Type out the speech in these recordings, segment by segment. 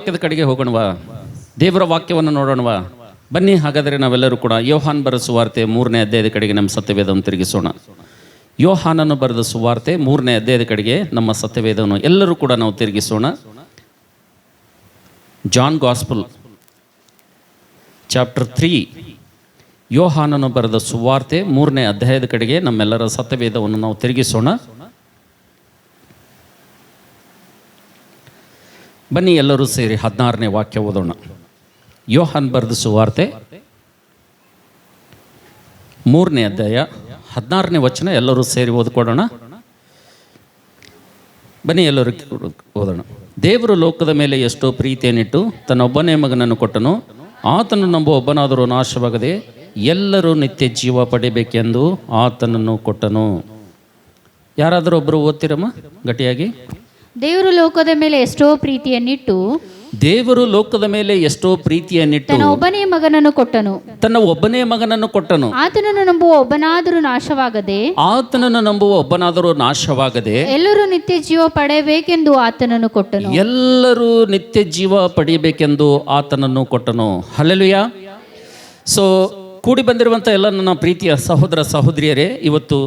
ವಾಕ್ಯದ ಕಡೆಗೆ ಹೋಗೋಣವಾ, ದೇವರ ವಾಕ್ಯವನ್ನು ನೋಡೋಣವಾ. ಬನ್ನಿ ಹಾಗಾದರೆ ನಾವೆಲ್ಲರೂ ಕೂಡ ಯೋಹಾನ್ ಬರೆದ ಸುವಾರ್ತೆ 3ನೇ ಅಧ್ಯಾಯದ ಕಡೆಗೆ ನಮ್ಮ ಸತ್ಯವೇದವನ್ನು ತಿರುಗಿಸೋಣ. ಯೋಹಾನನು ಬರೆದ ಸುವಾರ್ತೆ 3ನೇ ಅಧ್ಯಾಯದ ಕಡೆಗೆ ನಮ್ಮ ಸತ್ಯವೇದವನ್ನು ಎಲ್ಲರೂ ಕೂಡ ನಾವು ತಿರುಗಿಸೋಣ. ಜಾನ್ ಗಾಸ್ಪಲ್ ಚಾಪ್ಟರ್ 3, ಯೋಹಾನನು ಬರೆದ ಸುವಾರ್ತೆ 3ನೇ ಅಧ್ಯಾಯದ ಕಡೆಗೆ ನಮ್ಮೆಲ್ಲರ ಸತ್ಯವೇದವನ್ನು ನಾವು ತಿರುಗಿಸೋಣ. ಬನ್ನಿ ಎಲ್ಲರೂ ಸೇರಿ 16ನೇ ವಾಕ್ಯ ಓದೋಣ. ಯೋಹಾನ್ ಬರೆದ ಸುವಾರ್ತೆ 3ನೇ ಅಧ್ಯಾಯ 16ನೇ ವಚನ ಎಲ್ಲರೂ ಸೇರಿ ಓದ್ಕೊಡೋಣ. ಬನ್ನಿ ಎಲ್ಲರೂ ಓದೋಣ. ದೇವರು ಲೋಕದ ಮೇಲೆ ಎಷ್ಟೋ ಪ್ರೀತಿಯನ್ನಿಟ್ಟು ತನ್ನ ಒಬ್ಬನೇ ಮಗನನ್ನು ಕೊಟ್ಟನು. ಆತನು ನಂಬುವ ಒಬ್ಬನಾದರೂ ನಾಶವಾಗದೆ ಎಲ್ಲರೂ ನಿತ್ಯ ಜೀವ ಪಡಿಬೇಕೆಂದು ಆತನನ್ನು ಕೊಟ್ಟನು. ಯಾರಾದರೂ ಒಬ್ಬರು ಓದ್ತಿರಮ್ಮ ಗಟ್ಟಿಯಾಗಿ? ದೇವರು ಲೋಕದ ಮೇಲೆ ಎಷ್ಟೋ ಪ್ರೀತಿಯನ್ನಿಟ್ಟು ತನ್ನ ಒಬ್ಬನೇ ಮಗನನ್ನು ಕೊಟ್ಟನು. ಆತನನ್ನು ನಂಬುವ ಒಬ್ಬನಾದರೂ ನಾಶವಾಗದೆ ಎಲ್ಲರೂ ನಿತ್ಯ ಜೀವ ಪಡೆಯಬೇಕೆಂದು ಆತನನ್ನು ಕೊಟ್ಟನು. ಹಲ್ಲೆಲೂಯಾ. ಸೊ ಕೂಡಿ ಬಂದಿರುವಂಥ ಎಲ್ಲ ನನ್ನ ಪ್ರೀತಿಯ ಸಹೋದರ ಸಹೋದರಿಯರೇ, ಇವತ್ತು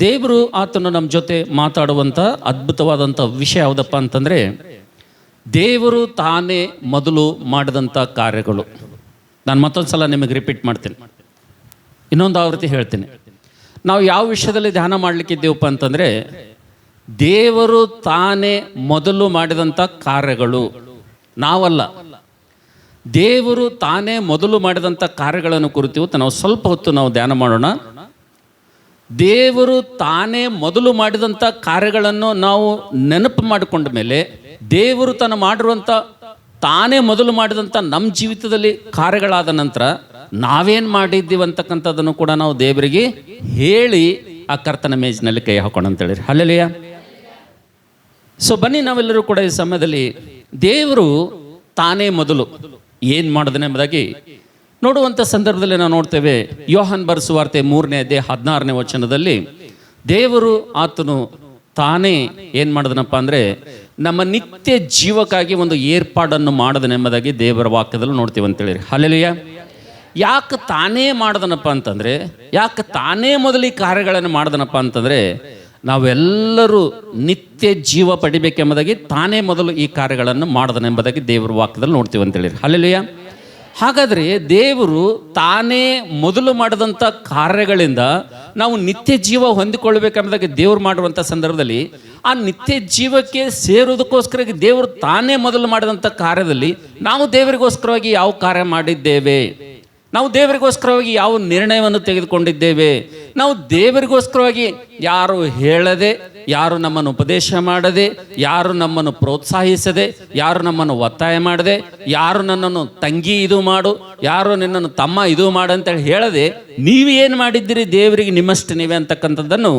ದೇವರು ಆತನು ನಮ್ಮ ಜೊತೆ ಮಾತಾಡುವಂಥ ಅದ್ಭುತವಾದಂಥ ವಿಷಯ ಯಾವುದಪ್ಪ ಅಂತಂದರೆ, ದೇವರು ತಾನೇ ಮೊದಲು ಮಾಡಿದಂಥ ಕಾರ್ಯಗಳು. ನಾನು ಮತ್ತೊಂದು ಸಲ ನಿಮಗೆ ರಿಪೀಟ್ ಮಾಡ್ತೀನಿ, ಇನ್ನೊಂದು ಆವೃತ್ತಿ ಹೇಳ್ತೀನಿ. ನಾವು ಯಾವ ವಿಷಯದಲ್ಲಿ ಧ್ಯಾನ ಮಾಡಲಿಕ್ಕಿದ್ದೇವಪ್ಪ ಅಂತಂದರೆ, ದೇವರು ತಾನೇ ಮೊದಲು ಮಾಡಿದಂಥ ಕಾರ್ಯಗಳು, ನಾವಲ್ಲ. ದೇವರು ತಾನೇ ಮೊದಲು ಮಾಡಿದಂಥ ಕಾರ್ಯಗಳನ್ನು ಕುರಿತು ನಾವು ಸ್ವಲ್ಪ ಹೊತ್ತು ನಾವು ಧ್ಯಾನ ಮಾಡೋಣ. ದೇವರು ತಾನೇ ಮೊದಲು ಮಾಡಿದಂಥ ಕಾರ್ಯಗಳನ್ನು ನಾವು ನೆನಪು ಮಾಡಿಕೊಂಡ ಮೇಲೆ, ದೇವರು ತಾನೇ ಮೊದಲು ಮಾಡಿದಂಥ ನಮ್ಮ ಜೀವಿತದಲ್ಲಿ ಕಾರ್ಯಗಳಾದ ನಂತರ ನಾವೇನು ಮಾಡಿದ್ದೀವಿ ಅಂತಕ್ಕಂಥದ್ದನ್ನು ಕೂಡ ನಾವು ದೇವರಿಗೆ ಹೇಳಿ ಆ ಕರ್ತನ ಮೇಜಿನಲ್ಲಿ ಕೈ ಹಾಕೋಣ ಅಂತೇಳಿ. ಹಲ್ಲೆಲೂಯಾ. ಸೊ ಬನ್ನಿ ನಾವೆಲ್ಲರೂ ಕೂಡ ಈ ಸಮಯದಲ್ಲಿ ದೇವರು ತಾನೇ ಮೊದಲು ಏನು ಮಾಡೋದನ್ನ ಎಂಬುದಾಗಿ ನೋಡುವಂಥ ಸಂದರ್ಭದಲ್ಲಿ ನಾವು ನೋಡ್ತೇವೆ. ಯೋಹಾನ್ ಬರೆದ ಸುವಾರ್ತೆ 3ನೇ ಅಧ್ಯಾಯ 16ನೇ ವಚನದಲ್ಲಿ ದೇವರು ಆತನು ತಾನೇ ಏನು ಮಾಡಿದನಪ್ಪ ಅಂದರೆ, ನಮ್ಮ ನಿತ್ಯ ಜೀವಕ್ಕಾಗಿ ಒಂದು ಏರ್ಪಾಡನ್ನು ಮಾಡಿದನೆಂಬುದಾಗಿ ದೇವರ ವಾಕ್ಯದಲ್ಲಿ ನೋಡ್ತೀವಿ ಅಂತೇಳಿ. ಹಲ್ಲೆಲೂಯಾ. ಯಾಕೆ ತಾನೇ ಮಾಡಿದನಪ್ಪ ಅಂತಂದರೆ, ಯಾಕೆ ತಾನೇ ಮೊದಲು ಈ ಕಾರ್ಯಗಳನ್ನು ಮಾಡಿದನಪ್ಪ ಅಂತಂದರೆ, ನಾವೆಲ್ಲರೂ ನಿತ್ಯ ಜೀವ ಪಡಿಬೇಕೆಂಬುದಾಗಿ ತಾನೇ ಮೊದಲು ಈ ಕಾರ್ಯಗಳನ್ನು ಮಾಡಿದನೆಂಬುದಾಗಿ ದೇವರ ವಾಕ್ಯದಲ್ಲಿ ನೋಡ್ತೀವಿ ಅಂತೇಳಿ. ಹಲ್ಲೆಲೂಯಾ. ಹಾಗಾದರೆ ದೇವರು ತಾನೇ ಮೊದಲು ಮಾಡಿದಂಥ ಕಾರ್ಯಗಳಿಂದ ನಾವು ನಿತ್ಯ ಜೀವ ಹೊಂದಿಕೊಳ್ಬೇಕೆಂಬುದಾಗಿ ದೇವರು ಮಾಡುವಂಥ ಸಂದರ್ಭದಲ್ಲಿ, ಆ ನಿತ್ಯ ಜೀವಕ್ಕೆ ಸೇರುವುದಕ್ಕೋಸ್ಕರ ದೇವರು ತಾನೇ ಮೊದಲು ಮಾಡಿದಂಥ ಕಾರ್ಯದಲ್ಲಿ ನಾವು ದೇವರಿಗೋಸ್ಕರವಾಗಿ ಯಾವ ಕಾರ್ಯ ಮಾಡಿದ್ದೇವೆ, ನಾವು ದೇವರಿಗೋಸ್ಕರವಾಗಿ ಯಾವ ನಿರ್ಣಯವನ್ನು ತೆಗೆದುಕೊಂಡಿದ್ದೇವೆ, ನಾವು ದೇವರಿಗೋಸ್ಕರವಾಗಿ ಯಾರು ಹೇಳದೆ, ಯಾರು ನಮ್ಮನ್ನು ಉಪದೇಶ ಮಾಡದೆ, ಯಾರು ನಮ್ಮನ್ನು ಪ್ರೋತ್ಸಾಹಿಸದೆ, ಯಾರು ನಮ್ಮನ್ನು ಒತ್ತಾಯ ಮಾಡದೆ, ಯಾರು ನನ್ನನ್ನು ತಂಗಿ ಇದು ಮಾಡು, ಯಾರು ನಿನ್ನನ್ನು ತಮ್ಮ ಇದು ಮಾಡು ಅಂತೇಳಿ ಹೇಳದೆ, ನೀವು ಏನು ಮಾಡಿದ್ದೀರಿ ದೇವರಿಗೆ ನಿಮ್ಮಷ್ಟು ನೀವೇ ಅಂತಕ್ಕಂಥದ್ದನ್ನು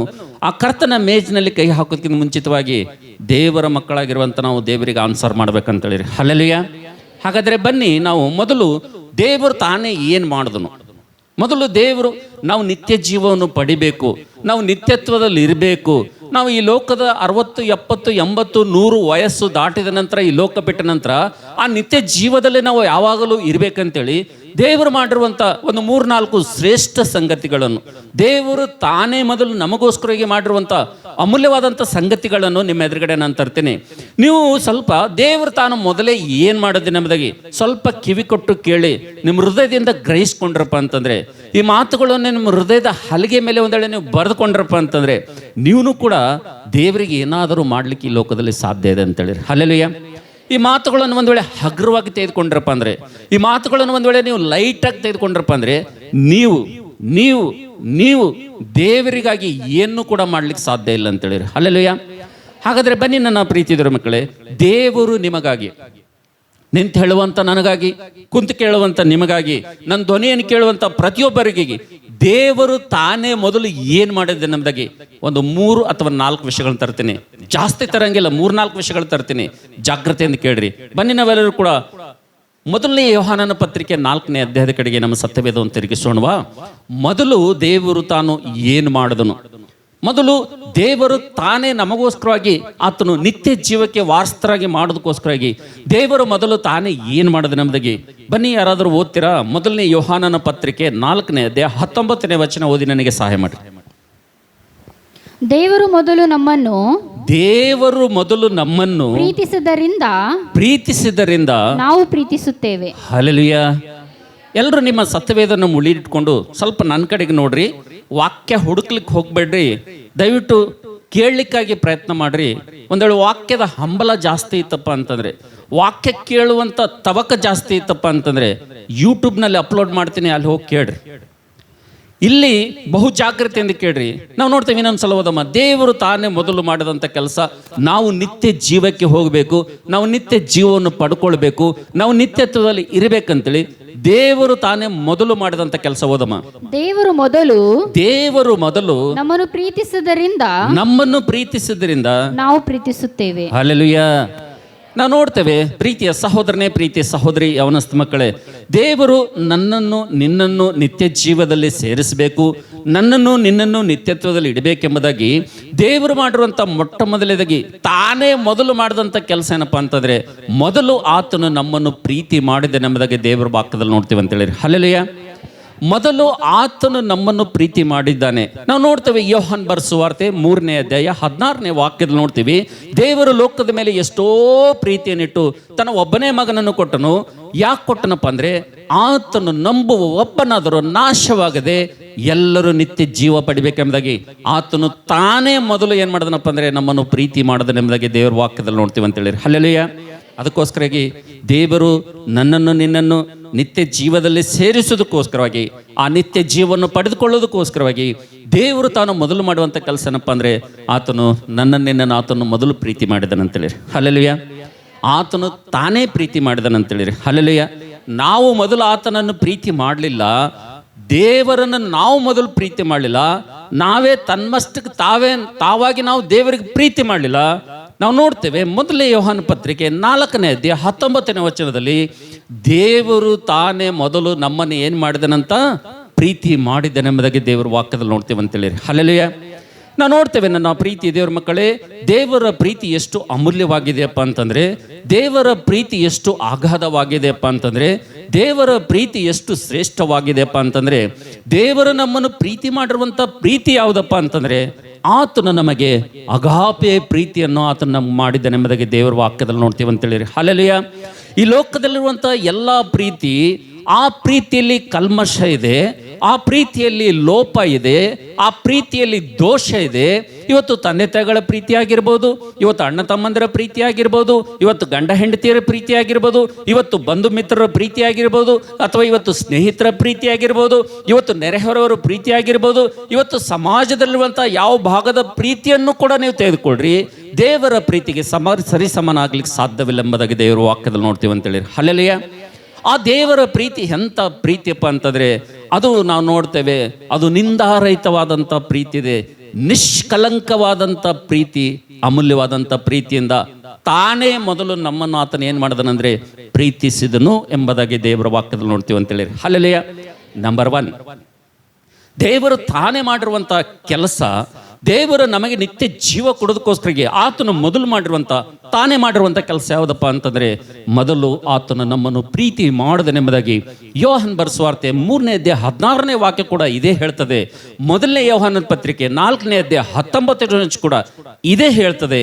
ಆ ಕರ್ತನ ಮೇಜಿನಲ್ಲಿ ಕೈ ಹಾಕೋದಕ್ಕಿಂತ ಮುಂಚಿತವಾಗಿ ದೇವರ ಮಕ್ಕಳಾಗಿರುವಂಥ ನಾವು ದೇವರಿಗೆ ಆನ್ಸರ್ ಮಾಡ್ಬೇಕಂತೇಳಿ. ಹಲ್ಲೆಲೂಯಾ. ಹಾಗಾದರೆ ಬನ್ನಿ ನಾವು ಮೊದಲು ದೇವರು ತಾನೇ ಏನು ಮಾಡಿದನು. ಮೊದಲು ದೇವರು ನಾವು ನಿತ್ಯ ಜೀವವನ್ನು ಪಡಿಬೇಕು, ನಾವು ನಿತ್ಯತ್ವದಲ್ಲಿ ಇರಬೇಕು, ನಾವು ಈ ಲೋಕದ 60, 70, 80, 100 ವಯಸ್ಸು ದಾಟಿದ ನಂತರ, ಈ ಲೋಕ ಬಿಟ್ಟ ನಂತರ ಆ ನಿತ್ಯ ಜೀವದಲ್ಲಿ ನಾವು ಯಾವಾಗಲೂ ಇರಬೇಕಂತೇಳಿ ದೇವರು ಮಾಡಿರುವಂಥ ಒಂದು 3-4 ಶ್ರೇಷ್ಠ ಸಂಗತಿಗಳನ್ನು, ದೇವರು ತಾನೇ ಮೊದಲು ನಮಗೋಸ್ಕರವಾಗಿ ಮಾಡಿರುವಂಥ ಅಮೂಲ್ಯವಾದಂಥ ಸಂಗತಿಗಳನ್ನು ನಿಮ್ಮ ಎದುರುಗಡೆ ನಾನು ತರ್ತೀನಿ. ನೀವು ಸ್ವಲ್ಪ ದೇವರು ತಾನು ಮೊದಲೇ ಏನು ಮಾಡೋದು ಎಂಬುದಾಗಿ ಸ್ವಲ್ಪ ಕಿವಿ ಕೊಟ್ಟು ಕೇಳಿ ನಿಮ್ಮ ಹೃದಯದಿಂದ ಗ್ರಹಿಸ್ಕೊಂಡ್ರಪ್ಪ ಅಂತಂದರೆ, ಈ ಮಾತುಗಳನ್ನು ನಿಮ್ಮ ಹೃದಯದ ಹಲಿಗೆ ಮೇಲೆ ಒಂದೇಳೆ ನೀವು ಬರೆದುಕೊಂಡ್ರಪ್ಪ ಅಂತಂದರೆ, ನೀವು ಕೂಡ ದೇವರಿಗೆ ಏನಾದರೂ ಮಾಡಲಿಕ್ಕೆ ಈ ಲೋಕದಲ್ಲಿ ಸಾಧ್ಯ ಇದೆ ಅಂತೇಳಿ. ಹಲ್ಲೆಲೂಯಾ. ಈ ಮಾತುಗಳನ್ನು ಒಂದು ವೇಳೆ ಹಗುರವಾಗಿ ತೆಗೆದುಕೊಂಡ್ರಪ್ಪ ಅಂದರೆ, ಈ ಮಾತುಗಳನ್ನು ಒಂದು ವೇಳೆ ನೀವು ಲೈಟಾಗಿ ತೆಗೆದುಕೊಂಡ್ರಪ್ಪ ಅಂದರೆ, ನೀವು ನೀವು ನೀವು ದೇವರಿಗಾಗಿ ಏನು ಕೂಡ ಮಾಡ್ಲಿಕ್ಕೆ ಸಾಧ್ಯ ಇಲ್ಲ ಅಂತೇಳಿ. ಹಲ್ಲೆಲೂಯಾ. ಹಾಗಾದರೆ ಬನ್ನಿ ನನ್ನ ಪ್ರೀತಿಯಿರುವ ಮಕ್ಕಳೇ, ದೇವರು ನಿಮಗಾಗಿ, ನಿಂತು ಹೇಳುವಂಥ ನನಗಾಗಿ, ಕುಂತು ಕೇಳುವಂಥ ನಿಮಗಾಗಿ, ನನ್ನ ಧ್ವನಿಯನ್ನು ಕೇಳುವಂಥ ಪ್ರತಿಯೊಬ್ಬರಿಗೆ ದೇವರು ತಾನೇ ಮೊದಲು ಏನು ಮಾಡಿದೆ ನಮ್ಮದಾಗಿ ಒಂದು 3 ಅಥವಾ 4 ವಿಷಯಗಳನ್ನ ತರ್ತೀನಿ. ಜಾಸ್ತಿ ತರಂಗಿಲ್ಲ, 3-4 ವಿಷಯಗಳು ತರ್ತೀನಿ. ಜಾಗ್ರತೆಯಿಂದ ಕೇಳ್ರಿ. ಬನ್ನಿ ನಾವೆಲ್ಲರೂ ಕೂಡ ಮೊದಲನೇ ಯೋಹಾನನ ಪತ್ರಿಕೆ 4ನೇ ಅಧ್ಯಾಯದ ಕಡೆಗೆ ನಮ್ಮ ಸತ್ಯವೇದವನ್ನು ತಿರುಗಿಸೋಣವಾ. ಮೊದಲು ದೇವರು ತಾನು ಏನು ಮಾಡಿದನು, ಮೊದಲು ದೇವರು ತಾನೇ ನಮಗೋಸ್ಕರವಾಗಿ ಆತನು ನಿತ್ಯ ಜೀವಕ್ಕೆ ವಾರಸ್ಥರಾಗಿ ಮಾಡೋದಕ್ಕೋಸ್ಕರವಾಗಿ ದೇವರು ಮೊದಲು ತಾನೇ ಏನು ಮಾಡಿದ ನಮ್ಮದಾಗಿ. ಬನ್ನಿ, ಯಾರಾದರೂ ಓದ್ತೀರಾ? ಮೊದಲನೇ ಯೋಹಾನನ ಪತ್ರಿಕೆ 4ನೇ ಅಧ್ಯಾಯ 19ನೇ ವಚನ ಓದಿ ನನಗೆ ಸಹಾಯ ಮಾಡಿ. ದೇವರು ಮೊದಲು ನಮ್ಮನ್ನು ಪ್ರೀತಿಸಿದರಿಂದ ನಾವು ಪ್ರೀತಿಸುತ್ತೇವೆ. ಹಲ್ಲೆಲೂಯಾ. ಎಲ್ಲರೂ ನಿಮ್ಮ ಸತ್ಯವೇದನ ಮುಳಿಟ್ಕೊಂಡು ಸ್ವಲ್ಪ ನನ್ನ ಕಡೆಗೆ ನೋಡ್ರಿ. ವಾಕ್ಯ ಹುಡುಕ್ಲಿಕ್ಕೆ ಹೋಗ್ಬೇಡ್ರಿ, ದಯವಿಟ್ಟು ಕೇಳಲಿಕ್ಕಾಗಿ ಪ್ರಯತ್ನ ಮಾಡ್ರಿ. ಒಂದೇಳು ವಾಕ್ಯದ ಹಂಬಲ ಜಾಸ್ತಿ ಇತ್ತಪ್ಪ ಅಂತಂದ್ರೆ, ವಾಕ್ಯ ಕೇಳುವಂಥ ತವಕ ಜಾಸ್ತಿ ಇತ್ತಪ್ಪ ಅಂತಂದ್ರೆ ಯೂಟ್ಯೂಬ್ನಲ್ಲಿ ಅಪ್ಲೋಡ್ ಮಾಡ್ತೀನಿ, ಅಲ್ಲಿ ಹೋಗಿ ಕೇಳ್ರಿ. ಇಲ್ಲಿ ಬಹು ಜಾಗ್ರತೆಯಿಂದ ಕೇಳ್ರಿ. ನಾವು ನೋಡ್ತೇವೆ, ಇನ್ನೊಂದ್ಸಲ ಓದಮ್ಮ. ದೇವರು ತಾನೇ ಮೊದಲು ಮಾಡಿದಂಥ ಕೆಲಸ, ನಾವು ನಿತ್ಯ ಜೀವಕ್ಕೆ ಹೋಗಬೇಕು, ನಾವು ನಿತ್ಯ ಜೀವವನ್ನು ಪಡ್ಕೊಳ್ಬೇಕು, ನಾವು ನಿತ್ಯತ್ವದಲ್ಲಿ ಇರಬೇಕಂತೇಳಿ ದೇವರು ತಾನೇ ಮೊದಲು ಮಾಡಿದಂಥ ಕೆಲಸ. ಓದಮ್ಮ. ದೇವರು ಮೊದಲು ನಮ್ಮನ್ನು ಪ್ರೀತಿಸಿದ್ರಿಂದ ನಾವು ಪ್ರೀತಿಸುತ್ತೇವೆ. ಹಲ್ಲೆಲೂಯಾ. ನಾವು ನೋಡ್ತೇವೆ, ಪ್ರೀತಿಯ ಸಹೋದರನೇ, ಪ್ರೀತಿಯ ಸಹೋದರಿ, ಯವನಸ್ಥ ಮಕ್ಕಳೇ, ದೇವರು ನನ್ನನ್ನು ನಿನ್ನನ್ನು ನಿತ್ಯ ಜೀವದಲ್ಲಿ ಸೇರಿಸಬೇಕು, ನನ್ನನ್ನು ನಿನ್ನನ್ನು ನಿತ್ಯತ್ವದಲ್ಲಿ ಇಡಬೇಕೆಂಬುದಾಗಿ ದೇವರು ಮಾಡಿರುವಂಥ ಮೊಟ್ಟ ಮೊದಲೇದಾಗಿ ತಾನೇ ಮೊದಲು ಮಾಡಿದಂಥ ಕೆಲಸ ಏನಪ್ಪ ಅಂತಂದರೆ, ಮೊದಲು ಆತನು ನಮ್ಮನ್ನು ಪ್ರೀತಿ ಮಾಡಿದೆನೆಂಬುದಾಗಿ ದೇವರ ವಾಕ್ಯದಲ್ಲಿ ನೋಡ್ತೀವಿ ಅಂತೇಳಿ. ಹಲ್ಲೆಲೂಯಾ. ಮೊದಲು ಆತನು ನಮ್ಮನ್ನು ಪ್ರೀತಿ ಮಾಡಿದ್ದಾನೆ. ನಾವು ನೋಡ್ತೇವೆ, ಯೋಹಾನ್ ಬರೆದ ಸುವಾರ್ತೆ 3ನೇ ಅಧ್ಯಾಯ 16ನೇ ವಾಕ್ಯದಲ್ಲಿ ನೋಡ್ತೀವಿ, ದೇವರು ಲೋಕದ ಮೇಲೆ ಎಷ್ಟೋ ಪ್ರೀತಿಯನ್ನಿಟ್ಟು ತನ್ನ ಒಬ್ಬನೇ ಮಗನನ್ನು ಕೊಟ್ಟನು. ಯಾಕೆ ಕೊಟ್ಟನಪ್ಪ ಅಂದರೆ, ಆತನು ನಂಬುವ ಒಬ್ಬನಾದರೂ ನಾಶವಾಗದೆ ಎಲ್ಲರೂ ನಿತ್ಯ ಜೀವ ಪಡಿಬೇಕೆಂಬುದಾಗಿ ಆತನು ತಾನೇ ಮೊದಲು ಏನು ಮಾಡಿದನಪ್ಪ ಅಂದರೆ ನಮ್ಮನ್ನು ಪ್ರೀತಿ ಮಾಡಿದನೆಂಬುದಾಗಿ ದೇವರ ವಾಕ್ಯದಲ್ಲಿ ನೋಡ್ತೀವಿ ಅಂತೇಳಿ. ಹಲ್ಲೆಲೂಯಾ. ಅದಕ್ಕೋಸ್ಕರವಾಗಿ ದೇವರು ನನ್ನನ್ನು ನಿನ್ನನ್ನು ನಿತ್ಯ ಜೀವದಲ್ಲಿ ಸೇರಿಸೋದಕ್ಕೋಸ್ಕರವಾಗಿ, ಆ ನಿತ್ಯ ಜೀವವನ್ನು ಪಡೆದುಕೊಳ್ಳೋದಕ್ಕೋಸ್ಕರವಾಗಿ ದೇವರು ತಾನು ಮೊದಲು ಮಾಡುವಂಥ ಕೆಲಸ ಏನಪ್ಪ ಅಂದರೆ, ಆತನು ನನ್ನನ್ನು ಆತನು ಮೊದಲು ಪ್ರೀತಿ ಮಾಡಿದನಂತೇಳಿ. ಹಲ್ಲೆಲೂಯಾ. ಆತನು ತಾನೇ ಪ್ರೀತಿ ಮಾಡಿದನಂತೇಳಿ. ಹಲ್ಲೆಲೂಯಾ. ನಾವು ಮೊದಲು ಆತನನ್ನು ಪ್ರೀತಿ ಮಾಡಲಿಲ್ಲ, ದೇವರನ್ನು ನಾವು ಮೊದಲು ಪ್ರೀತಿ ಮಾಡಲಿಲ್ಲ, ನಾವೇ ತನ್ಮಷ್ಟಕ್ಕೆ ತಾವಾಗಿ ನಾವು ದೇವರಿಗೆ ಪ್ರೀತಿ ಮಾಡಲಿಲ್ಲ. ನಾವು ನೋಡ್ತೇವೆ, ಮೊದಲನೇ ಯೋಹಾನ ಪತ್ರಿಕೆ 4ನೇ ಅಧ್ಯಾಯ 19ನೇ ವಚನದಲ್ಲಿ ದೇವರು ತಾನೇ ಮೊದಲು ನಮ್ಮನ್ನು ಏನು ಮಾಡಿದನಂತ ಪ್ರೀತಿ ಮಾಡಿದನೆಂಬುದಾಗಿ ದೇವರ ವಾಕ್ಯದಲ್ಲಿ ನೋಡ್ತೇವೆ ಅಂತೇಳಿ. ಹಲ್ಲೆಲೂಯಾ. ನಾವು ನೋಡ್ತೇವೆ, ನನ್ನ ಪ್ರೀತಿ ದೇವರ ಮಕ್ಕಳೇ, ದೇವರ ಪ್ರೀತಿ ಎಷ್ಟು ಅಮೂಲ್ಯವಾಗಿದೆಯಪ್ಪ ಅಂತಂದರೆ, ದೇವರ ಪ್ರೀತಿ ಎಷ್ಟು ಅಗಾಧವಾಗಿದೆಯಪ್ಪ ಅಂತಂದರೆ, ದೇವರ ಪ್ರೀತಿ ಎಷ್ಟು ಶ್ರೇಷ್ಠವಾಗಿದೆಯಪ್ಪ ಅಂತಂದರೆ, ದೇವರು ನಮ್ಮನ್ನು ಪ್ರೀತಿ ಮಾಡಿರುವಂಥ ಪ್ರೀತಿ ಯಾವುದಪ್ಪ ಅಂತಂದರೆ, ಆತನು ನಮಗೆ ಅಗಾಪೆ ಪ್ರೀತಿಯನ್ನು ಆತನು ನಮ್ಗೆ ಮಾಡಿದ್ದಾನೆಂಬುದಾಗಿ ದೇವರ ವಾಕ್ಯದಲ್ಲಿ ನೋಡ್ತೀವಿ ಅಂತೇಳಿ. ಹಲ್ಲೆಲೂಯಾ. ಈ ಲೋಕದಲ್ಲಿರುವಂಥ ಎಲ್ಲ ಪ್ರೀತಿ, ಆ ಪ್ರೀತಿಯಲ್ಲಿ ಕಲ್ಮಶ ಇದೆ, ಆ ಪ್ರೀತಿಯಲ್ಲಿ ಲೋಪ ಇದೆ, ಆ ಪ್ರೀತಿಯಲ್ಲಿ ದೋಷ ಇದೆ. ಇವತ್ತು ತಂದೆ ತಾಯಿಗಳ ಪ್ರೀತಿ ಆಗಿರ್ಬೋದು, ಇವತ್ತು ಅಣ್ಣ ತಮ್ಮಂದಿರ ಪ್ರೀತಿ ಆಗಿರ್ಬೋದು, ಇವತ್ತು ಗಂಡ ಹೆಂಡತಿಯರ ಪ್ರೀತಿ ಆಗಿರ್ಬೋದು, ಇವತ್ತು ಬಂಧು ಮಿತ್ರರ ಪ್ರೀತಿ ಆಗಿರ್ಬೋದು, ಅಥವಾ ಇವತ್ತು ಸ್ನೇಹಿತರ ಪ್ರೀತಿ ಆಗಿರ್ಬೋದು, ಇವತ್ತು ನೆರೆಹೊರೆಯವರ ಪ್ರೀತಿ ಆಗಿರ್ಬೋದು, ಇವತ್ತು ಸಮಾಜದಲ್ಲಿರುವಂಥ ಯಾವ ಭಾಗದ ಪ್ರೀತಿಯನ್ನು ಕೂಡ ನೀವು ತೆಗೆದುಕೊಳ್ರಿ, ದೇವರ ಪ್ರೀತಿಗೆ ಸರಿಸಮನಾಗ್ಲಿಕ್ಕೆ ಸಾಧ್ಯವಿಲ್ಲ ಎಂಬುದಾಗಿ ದೇವರ ವಾಕ್ಯದಲ್ಲಿ ನೋಡ್ತೀವಿ ಅಂತೇಳಿ. ಹಲ್ಲೆಲೂಯಾ. ಆ ದೇವರ ಪ್ರೀತಿ ಎಂಥ ಪ್ರೀತಿಯಪ್ಪ ಅಂತಂದರೆ, ಅದು ನಾವು ನೋಡ್ತೇವೆ, ಅದು ನಿಂದಾರಹಿತವಾದಂಥ ಪ್ರೀತಿ ಇದೆ, ನಿಷ್ಕಲಂಕವಾದಂಥ ಪ್ರೀತಿ, ಅಮೂಲ್ಯವಾದಂಥ ಪ್ರೀತಿಯಿಂದ ತಾನೇ ಮೊದಲು ನಮ್ಮನ್ನು ಆತನ ಏನು ಮಾಡಿದನಂದ್ರೆ ಪ್ರೀತಿಸಿದನು ಎಂಬುದಾಗಿ ದೇವರ ವಾಕ್ಯದಲ್ಲಿ ನೋಡ್ತೀವಿ ಅಂತೇಳಿ. ಹಲ್ಲೆಲೂಯಾ. ನಂಬರ್ 1, ದೇವರು ತಾನೇ ಮಾಡಿರುವಂಥ ಕೆಲಸ, ದೇವರು ನಮಗೆ ನಿತ್ಯ ಜೀವ ಕೊಡೋದಕ್ಕೋಸ್ಕರಗೆ ಆತನು ಮೊದಲು ಮಾಡಿರುವಂಥ ತಾನೇ ಮಾಡಿರುವಂಥ ಕೆಲಸ ಯಾವುದಪ್ಪ ಅಂತಂದರೆ, ಮೊದಲು ಆತನು ನಮ್ಮನ್ನು ಪ್ರೀತಿ ಮಾಡಿದನೆಂಬುದಾಗಿ ಯೋಹಾನ್ ಬರೆದ ಸುವಾರ್ತೆ 3ನೇ ಅಧ್ಯಾಯ 16ನೇ ವಾಕ್ಯ ಕೂಡ ಇದೇ ಹೇಳ್ತದೆ. ಮೊದಲನೇ ಯೋಹಾನನ ಪತ್ರಿಕೆ 4ನೇ ಅಧ್ಯಾಯ 19ನೇ ಕೂಡ ಇದೇ ಹೇಳ್ತದೆ.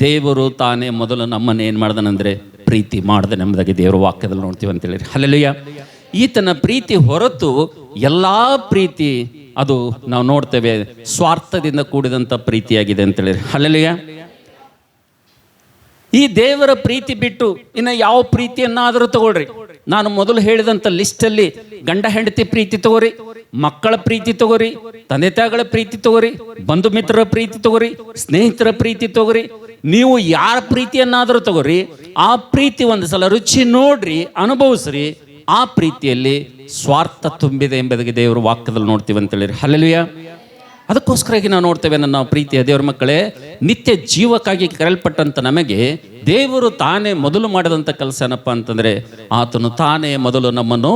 ದೇವರು ತಾನೇ ಮೊದಲು ನಮ್ಮನ್ನು ಏನು ಮಾಡಿದನೆಂದರೆ ಪ್ರೀತಿ ಮಾಡಿದನೆಂಬುದಾಗಿ ದೇವರ ವಾಕ್ಯದಲ್ಲಿ ನೋಡ್ತೀವಿ ಅಂತೇಳಿ. ಹಲ್ಲೆಲೂಯಾ. ಈತನ ಪ್ರೀತಿ ಹೊರತು ಎಲ್ಲ ಪ್ರೀತಿ ಅದು ನಾವು ನೋಡ್ತೇವೆ ಸ್ವಾರ್ಥದಿಂದ ಕೂಡಿದಂಥ ಪ್ರೀತಿಯಾಗಿದೆ ಅಂತೇಳಿ. ಹಲ್ಲೆಲೂಯಾ. ಈ ದೇವರ ಪ್ರೀತಿ ಬಿಟ್ಟು ಇನ್ನು ಯಾವ ಪ್ರೀತಿಯನ್ನಾದರೂ ತಗೊಳ್ರಿ. ನಾನು ಮೊದಲು ಹೇಳಿದಂಥ ಲಿಸ್ಟಲ್ಲಿ ಗಂಡ ಹೆಂಡತಿ ಪ್ರೀತಿ ತಗೋರಿ, ಮಕ್ಕಳ ಪ್ರೀತಿ ತಗೋರಿ, ತಂದೆ ತಾಯಿಗಳ ಪ್ರೀತಿ ತಗೋರಿ, ಬಂಧು ಮಿತ್ರರ ಪ್ರೀತಿ ತಗೋರಿ, ಸ್ನೇಹಿತರ ಪ್ರೀತಿ ತಗೋರಿ, ನೀವು ಯಾರ ಪ್ರೀತಿಯನ್ನಾದರೂ ತಗೋರಿ. ಆ ಪ್ರೀತಿ ಒಂದು ಸಲ ರುಚಿ ನೋಡ್ರಿ, ಅನುಭವಿಸ್ರಿ. ಆ ಪ್ರೀತಿಯಲ್ಲಿ ಸ್ವಾರ್ಥ ತುಂಬಿದೆ ಎಂಬುದಾಗಿ ದೇವರು ವಾಕ್ಯದಲ್ಲಿ ನೋಡ್ತೀವಿ ಅಂತೇಳಿ. ಹಲ್ಲೆಲೂಯಾ. ಅದಕ್ಕೋಸ್ಕರವಾಗಿ ನಾವು ನೋಡ್ತೇವೆ, ನನ್ನ ಪ್ರೀತಿಯ ದೇವರ ಮಕ್ಕಳೇ, ನಿತ್ಯ ಜೀವಕ್ಕಾಗಿ ಕರೆಯಲ್ಪಟ್ಟಂಥ ನಮಗೆ ದೇವರು ತಾನೇ ಮೊದಲು ಮಾಡಿದಂಥ ಕೆಲಸ ಏನಪ್ಪ ಅಂತಂದರೆ, ಆತನು ತಾನೇ ಮೊದಲು ನಮ್ಮನ್ನು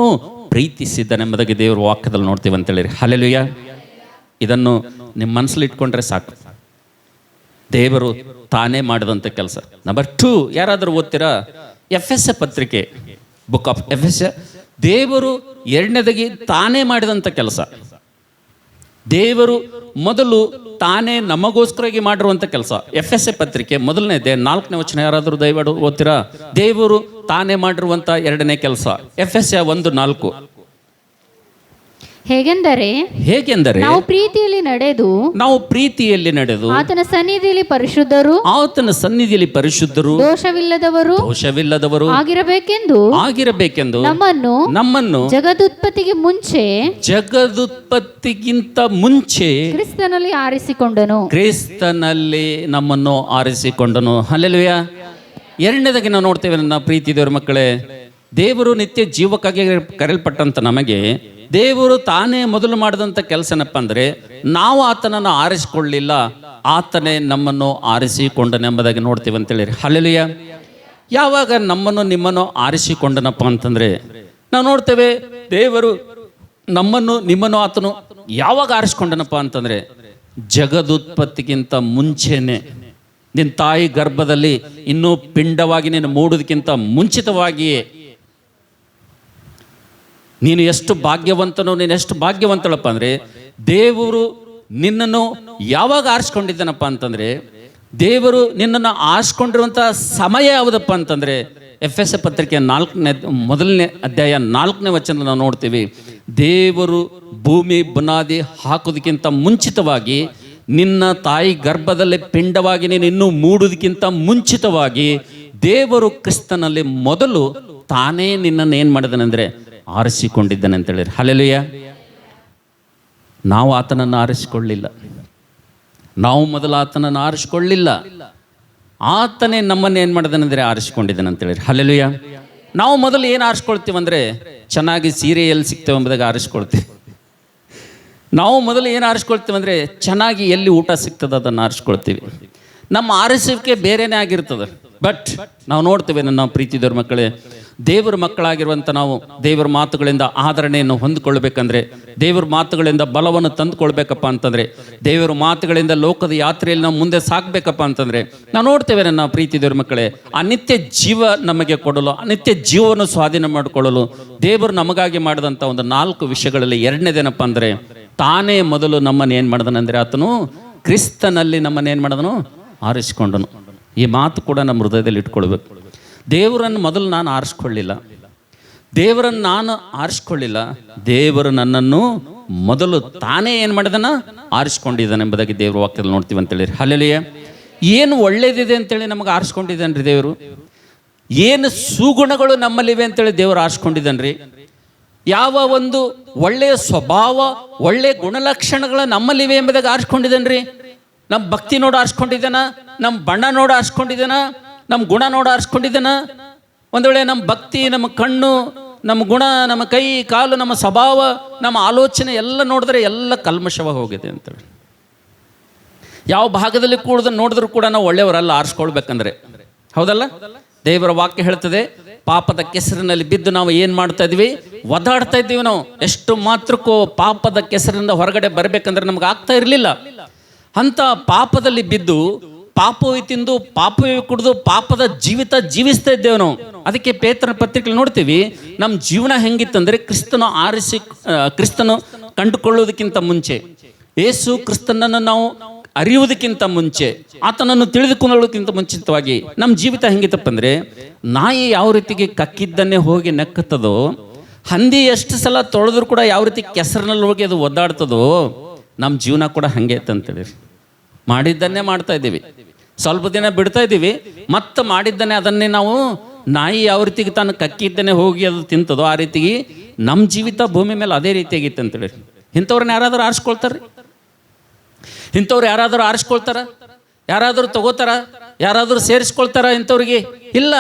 ಪ್ರೀತಿಸಿದ್ದಾನೆಂಬುದಾಗಿ ದೇವರು ವಾಕ್ಯದಲ್ಲಿ ನೋಡ್ತೀವಿ ಅಂತೇಳಿ. ಹಲ್ಲೆಲೂಯಾ. ಇದನ್ನು ನಿಮ್ಮ ಮನಸ್ಸಲ್ಲಿ ಇಟ್ಕೊಂಡ್ರೆ ಸಾಕು. ದೇವರು ತಾನೇ ಮಾಡಿದಂಥ ಕೆಲಸ. ನಂಬರ್ 2, ಯಾರಾದರೂ ಓದ್ತೀರಾ? ಎಫೆಸ ಪತ್ರಿಕೆ, ಬುಕ್ ಆಫ್ ಎಫೆಸ. ದೇವರು ಎರಡನೇದಾಗಿ ತಾನೇ ಮಾಡಿದಂಥ ಕೆಲಸ. ದೇವರು ಮೊದಲು ತಾನೇ ನಮಗೋಸ್ಕರವಾಗಿ ಮಾಡಿರುವಂಥ ಕೆಲಸ. ಎಫೆಸ ಪತ್ರಿಕೆ 1ನೇ 4ನೇ ವಚನ ಯಾರಾದರೂ ದಯವಿಟ್ಟು ಓದ್ತೀರಾ? ದೇವರು ತಾನೇ ಮಾಡಿರುವಂಥ ಎರಡನೇ ಕೆಲಸ. ಎಫೆಸ 1:4. ಹೇಗೆಂದರೆ ನಾವು ಪ್ರೀತಿಯಲ್ಲಿ ನಡೆದು ಆತನ ಸನ್ನಿಧಿಯಲ್ಲಿ ಪರಿಶುದ್ಧರು ದೋಷವಿಲ್ಲದವರು ಆಗಿರಬೇಕೆಂದು ನಮ್ಮನ್ನು ಜಗದುತ್ಪತ್ತಿಗಿಂತ ಮುಂಚೆ ಕ್ರಿಸ್ತನಲ್ಲಿ ನಮ್ಮನ್ನು ಆರಿಸಿಕೊಂಡನು. ಹಲ್ಲೆಲೂಯಾ. ಎರಡನೇದಾಗಿ ನಾವು ನೋಡ್ತೇವೆ, ನನ್ನ ಪ್ರೀತಿ ದೇವರ ಮಕ್ಕಳೇ, ದೇವರು ನಿತ್ಯ ಜೀವಕ್ಕಾಗಿ ಕರೆಯಲ್ಪಟ್ಟಂತ ನಮಗೆ ದೇವರು ತಾನೇ ಮೊದಲು ಮಾಡಿದಂಥ ಕೆಲಸನಪ್ಪ ಅಂದರೆ, ನಾವು ಆತನನ್ನು ಆರಿಸಿಕೊಳ್ಳಲಿಲ್ಲ, ಆತನೇ ನಮ್ಮನ್ನು ಆರಿಸಿಕೊಂಡನೆಂಬುದಾಗಿ ನೋಡ್ತೀವಿ ಅಂತೇಳಿ. ಹಲ್ಲೆಲೂಯಾ. ಯಾವಾಗ ನಮ್ಮನ್ನು ನಿಮ್ಮನ್ನು ಆರಿಸಿಕೊಂಡನಪ್ಪ ಅಂತಂದರೆ, ನಾವು ನೋಡ್ತೇವೆ ದೇವರು ನಮ್ಮನ್ನು ನಿಮ್ಮನ್ನು ಆತನು ಯಾವಾಗ ಆರಿಸಿಕೊಂಡನಪ್ಪ ಅಂತಂದರೆ, ಜಗದುತ್ಪತ್ತಿಗಿಂತ ಮುಂಚೆನೆ, ನಿನ್ನ ತಾಯಿ ಗರ್ಭದಲ್ಲಿ ಇನ್ನೂ ಪಿಂಡವಾಗಿ ನೀನು ಮೂಡೋದಕ್ಕಿಂತ ಮುಂಚಿತವಾಗಿಯೇ ನೀನು ಎಷ್ಟು ಭಾಗ್ಯವಂತನೋ, ನೀನು ಎಷ್ಟು ಭಾಗ್ಯವಂತಳಪ್ಪ ಅಂದರೆ, ದೇವರು ನಿನ್ನನ್ನು ಯಾವಾಗ ಆರಿಸ್ಕೊಂಡಿದ್ದಾನಪ್ಪ ಅಂತಂದರೆ, ದೇವರು ನಿನ್ನನ್ನು ಆರಿಸ್ಕೊಂಡಿರುವಂಥ ಸಮಯ ಯಾವುದಪ್ಪ ಅಂತಂದರೆ, ಎಫೆಸ ಪತ್ರಿಕೆ 1ನೇ ಅಧ್ಯಾಯ 4ನೇ ವಚನ ನಾವು ನೋಡ್ತೀವಿ. ದೇವರು ಭೂಮಿ ಬುನಾದಿ ಹಾಕೋದಕ್ಕಿಂತ ಮುಂಚಿತವಾಗಿ, ನಿನ್ನ ತಾಯಿ ಗರ್ಭದಲ್ಲಿ ಪಿಂಡವಾಗಿ ನೀನು ಇನ್ನೂ ಮೂಡೋದಕ್ಕಿಂತ ಮುಂಚಿತವಾಗಿ ದೇವರು ಕ್ರಿಸ್ತನಲ್ಲಿ ಮೊದಲು ತಾನೇ ನಿನ್ನನ್ನು ಏನು ಮಾಡಿದನೆಂದರೆ ಆರಿಸಿಕೊಂಡಿದ್ದಾನೆ ಅಂತೇಳಿ. ಹಲ್ಲೆಲೂಯಾ. ನಾವು ಆತನನ್ನು ಆರಿಸಿಕೊಳ್ಳಲಿಲ್ಲ, ನಾವು ಮೊದಲು ಆತನನ್ನು ಆರಿಸಿಕೊಳ್ಳಲಿಲ್ಲ, ಆತನೇ ನಮ್ಮನ್ನು ಏನು ಮಾಡಿದಾನೆಂದರೆ ಆರಿಸಿಕೊಂಡಿದ್ದಾನೆ ಅಂತೇಳಿ. ಹಲ್ಲೆಲೂಯಾ. ನಾವು ಮೊದಲು ಏನು ಆರಿಸ್ಕೊಳ್ತೀವಂದರೆ, ಚೆನ್ನಾಗಿ ಸೀರೆ ಎಲ್ಲಿ ಸಿಗ್ತೇವೆ ಎಂಬುದಾಗಿ ಆರಿಸ್ಕೊಳ್ತೀವಿ. ನಾವು ಮೊದಲು ಏನು ಆರಿಸ್ಕೊಳ್ತೀವಂದರೆ, ಚೆನ್ನಾಗಿ ಎಲ್ಲಿ ಊಟ ಸಿಗ್ತದೆ ಅದನ್ನು ಆರಿಸ್ಕೊಳ್ತೀವಿ. ನಮ್ಮ ಆರಿಸುವಿಕೆ ಬೇರೆನೇ ಆಗಿರ್ತದೆ. ಬಟ್ ನಾವು ನೋಡ್ತೇವೆ, ನನ್ನ ಪ್ರೀತಿದವ್ರ ಮಕ್ಕಳೇ, ದೇವರ ಮಕ್ಕಳಾಗಿರುವಂಥ ನಾವು ದೇವರ ಮಾತುಗಳಿಂದ ಆದರಣೆಯನ್ನು ಹೊಂದಿಕೊಳ್ಬೇಕಂದ್ರೆ, ದೇವರ ಮಾತುಗಳಿಂದ ಬಲವನ್ನು ತಂದುಕೊಳ್ಬೇಕಪ್ಪ ಅಂತಂದರೆ, ದೇವರ ಮಾತುಗಳಿಂದ ಲೋಕದ ಯಾತ್ರೆಯಲ್ಲಿ ನಾವು ಮುಂದೆ ಸಾಗಬೇಕಪ್ಪ ಅಂತಂದರೆ, ನಾವು ನೋಡ್ತೇವೆ ನನ್ನ ಪ್ರೀತಿದವ್ರ ಮಕ್ಕಳೇ, ಅನಿತ್ಯ ಜೀವ ನಮಗೆ ಕೊಡಲು, ಅನಿತ್ಯ ಜೀವವನ್ನು ಸ್ವಾಧೀನ ಮಾಡಿಕೊಳ್ಳಲು ದೇವರು ನಮಗಾಗಿ ಮಾಡಿದಂಥ ಒಂದು 4 ವಿಷಯಗಳಲ್ಲಿ ಎರಡನೇದೇನಪ್ಪ ಅಂದರೆ, ತಾನೇ ಮೊದಲು ನಮ್ಮನ್ನು ಏನು ಮಾಡಿದನೆಂದರೆ, ಆತನು ಕ್ರಿಸ್ತನಲ್ಲಿ ನಮ್ಮನ್ನು ಏನು ಮಾಡಿದನು? ಆರಿಸಿಕೊಂಡನು. ಈ ಮಾತು ಕೂಡ ನಮ್ಮ ಹೃದಯದಲ್ಲಿ ಇಟ್ಕೊಳ್ಬೇಕು. ದೇವರನ್ನು ಮೊದಲು ನಾನು ಆರಿಸ್ಕೊಳ್ಳಿಲ್ಲ, ದೇವರು ನನ್ನನ್ನು ಮೊದಲು ತಾನೇ ಏನು ಮಾಡಿದನ? ಆರಿಸ್ಕೊಂಡಿದ್ದಾನೆ ಎಂಬುದಾಗಿ ದೇವ್ರ ವಾಕ್ಯದಲ್ಲಿ ನೋಡ್ತೀವಿ ಅಂತೇಳಿ. ಹಲ್ಲೆಲೂಯಾ. ಏನು ಒಳ್ಳೇದಿದೆ ಅಂತೇಳಿ ನಮಗೆ ಆರಿಸ್ಕೊಂಡಿದ್ದಾನ್ರಿ ದೇವರು. ಏನು ಸುಗುಣಗಳು ನಮ್ಮಲ್ಲಿವೆ ಅಂತೇಳಿ ದೇವರು ಆರಿಸ್ಕೊಂಡಿದ್ದಾನ್ರಿ. ಯಾವ ಒಂದು ಒಳ್ಳೆಯ ಸ್ವಭಾವ, ಒಳ್ಳೆಯ ಗುಣಲಕ್ಷಣಗಳು ನಮ್ಮಲ್ಲಿವೆ ಎಂಬುದಾಗಿ ಆರಿಸ್ಕೊಂಡಿದ್ದಾನ್ರಿ. ನಮ್ಮ ಭಕ್ತಿ ನೋಡಿ ಆರಿಸ್ಕೊಂಡಿದ್ದಾನ, ನಮ್ಮ ಬಣ್ಣ ನೋಡಿ ಆರಿಸ್ಕೊಂಡಿದ್ದಾನ, ನಮ್ಮ ಗುಣ ನೋಡಿ ಆರಿಸ್ಕೊಂಡಿದ್ದಾನ. ಒಂದು ವೇಳೆ ನಮ್ಮ ಭಕ್ತಿ, ನಮ್ಮ ಕಣ್ಣು, ನಮ್ಮ ಗುಣ, ನಮ್ಮ ಕೈ ಕಾಲು, ನಮ್ಮ ಸ್ವಭಾವ, ನಮ್ಮ ಆಲೋಚನೆ ಎಲ್ಲ ನೋಡಿದ್ರೆ ಎಲ್ಲ ಕಲ್ಮಶವಾಗಿ ಹೋಗಿದೆ ಅಂತೇಳಿ. ಯಾವ ಭಾಗದಲ್ಲಿ ಕೂಡ ನೋಡಿದ್ರು ಕೂಡ ನಾವು ಒಳ್ಳೆಯವರಲ್ಲ ಆರಿಸ್ಕೊಳ್ಬೇಕಂದ್ರೆ. ಹೌದಲ್ಲ? ದೇವರ ವಾಕ್ಯ ಹೇಳ್ತದೆ, ಪಾಪದ ಕೆಸರಿನಲ್ಲಿ ಬಿದ್ದು ನಾವು ಏನು ಮಾಡ್ತಾ ಇದ್ವಿ? ಒದ್ದಾಡ್ತಾ ಇದ್ದೀವಿ. ನಾವು ಎಷ್ಟು ಮಾತ್ರಕ್ಕೂ ಪಾಪದ ಕೆಸರಿನಿಂದ ಹೊರಗಡೆ ಬರಬೇಕಂದ್ರೆ ನಮ್ಗೆ ಆಗ್ತಾ ಇರಲಿಲ್ಲ. ಅಂಥ ಪಾಪದಲ್ಲಿ ಬಿದ್ದು, ಪಾಪವೇ ತಿಂದು, ಪಾಪವೇ ಕುಡಿದು, ಪಾಪದ ಜೀವಿತ ಜೀವಿಸ್ತಾ ಇದ್ದೇವೆ ನಾವು. ಅದಕ್ಕೆ ಪೇತ್ರನ ಪತ್ರಿಕೆ ನೋಡ್ತೀವಿ, ನಮ್ಮ ಜೀವನ ಹೆಂಗಿತ್ತಂದರೆ, ಕ್ರಿಸ್ತನು ಕಂಡುಕೊಳ್ಳೋದಕ್ಕಿಂತ ಮುಂಚೆ, ಯೇಸು ಕ್ರಿಸ್ತನನ್ನು ನಾವು ಅರಿಯುವುದಕ್ಕಿಂತ ಮುಂಚೆ, ಆತನನ್ನು ತಿಳಿದುಕೊಳ್ಳೋದಕ್ಕಿಂತ ಮುಂಚಿತವಾಗಿ ನಮ್ಮ ಜೀವಿತ ಹೆಂಗಿತ್ತಪ್ಪ ಅಂದರೆ, ನಾಯಿ ಯಾವ ರೀತಿಗೆ ಕಕ್ಕಿದ್ದನ್ನೇ ಹೋಗಿ ನೆಕ್ಕತ್ತದೋ, ಹಂದಿ ಎಷ್ಟು ಸಲ ತೊಳೆದ್ರು ಕೂಡ ಯಾವ ರೀತಿ ಕೆಸರಿನಲ್ಲಿ ಹೋಗಿ ಅದು ಒದ್ದಾಡ್ತದೋ, ನಮ್ಮ ಜೀವನ ಕೂಡ ಹಾಗೆ ಅಂತೇಳಿ. ಮಾಡಿದ್ದನ್ನೇ ಮಾಡ್ತಾ ಇದ್ದೀವಿ, ಸ್ವಲ್ಪ ದಿನ ಬಿಡ್ತಾ ಇದ್ದೀವಿ, ಮತ್ತೆ ಮಾಡಿದ್ದನ್ನೇ ಅದನ್ನೇ ನಾವು, ನಾಯಿ ಯಾವ ರೀತಿಗೆ ತಾನು ಕಕ್ಕಿದ್ದನ್ನೇ ಹೋಗಿ ಅದು ತಿಂತದೋ ಆ ರೀತಿಗೆ ನಮ್ಮ ಜೀವಿತ ಭೂಮಿ ಮೇಲೆ ಅದೇ ರೀತಿಯಾಗಿತ್ತು ಅಂತೇಳಿ. ಇಂಥವ್ರನ್ನ ಯಾರಾದರೂ ಆರಿಸ್ಕೊಳ್ತಾರೆ? ಇಂಥವ್ರು ಯಾರಾದರೂ ಆರಿಸ್ಕೊಳ್ತಾರ? ಯಾರಾದರೂ ತಗೋತಾರ? ಯಾರಾದರೂ ಸೇರಿಸ್ಕೊಳ್ತಾರ ಇಂಥವ್ರಿಗೆ? ಇಲ್ಲ.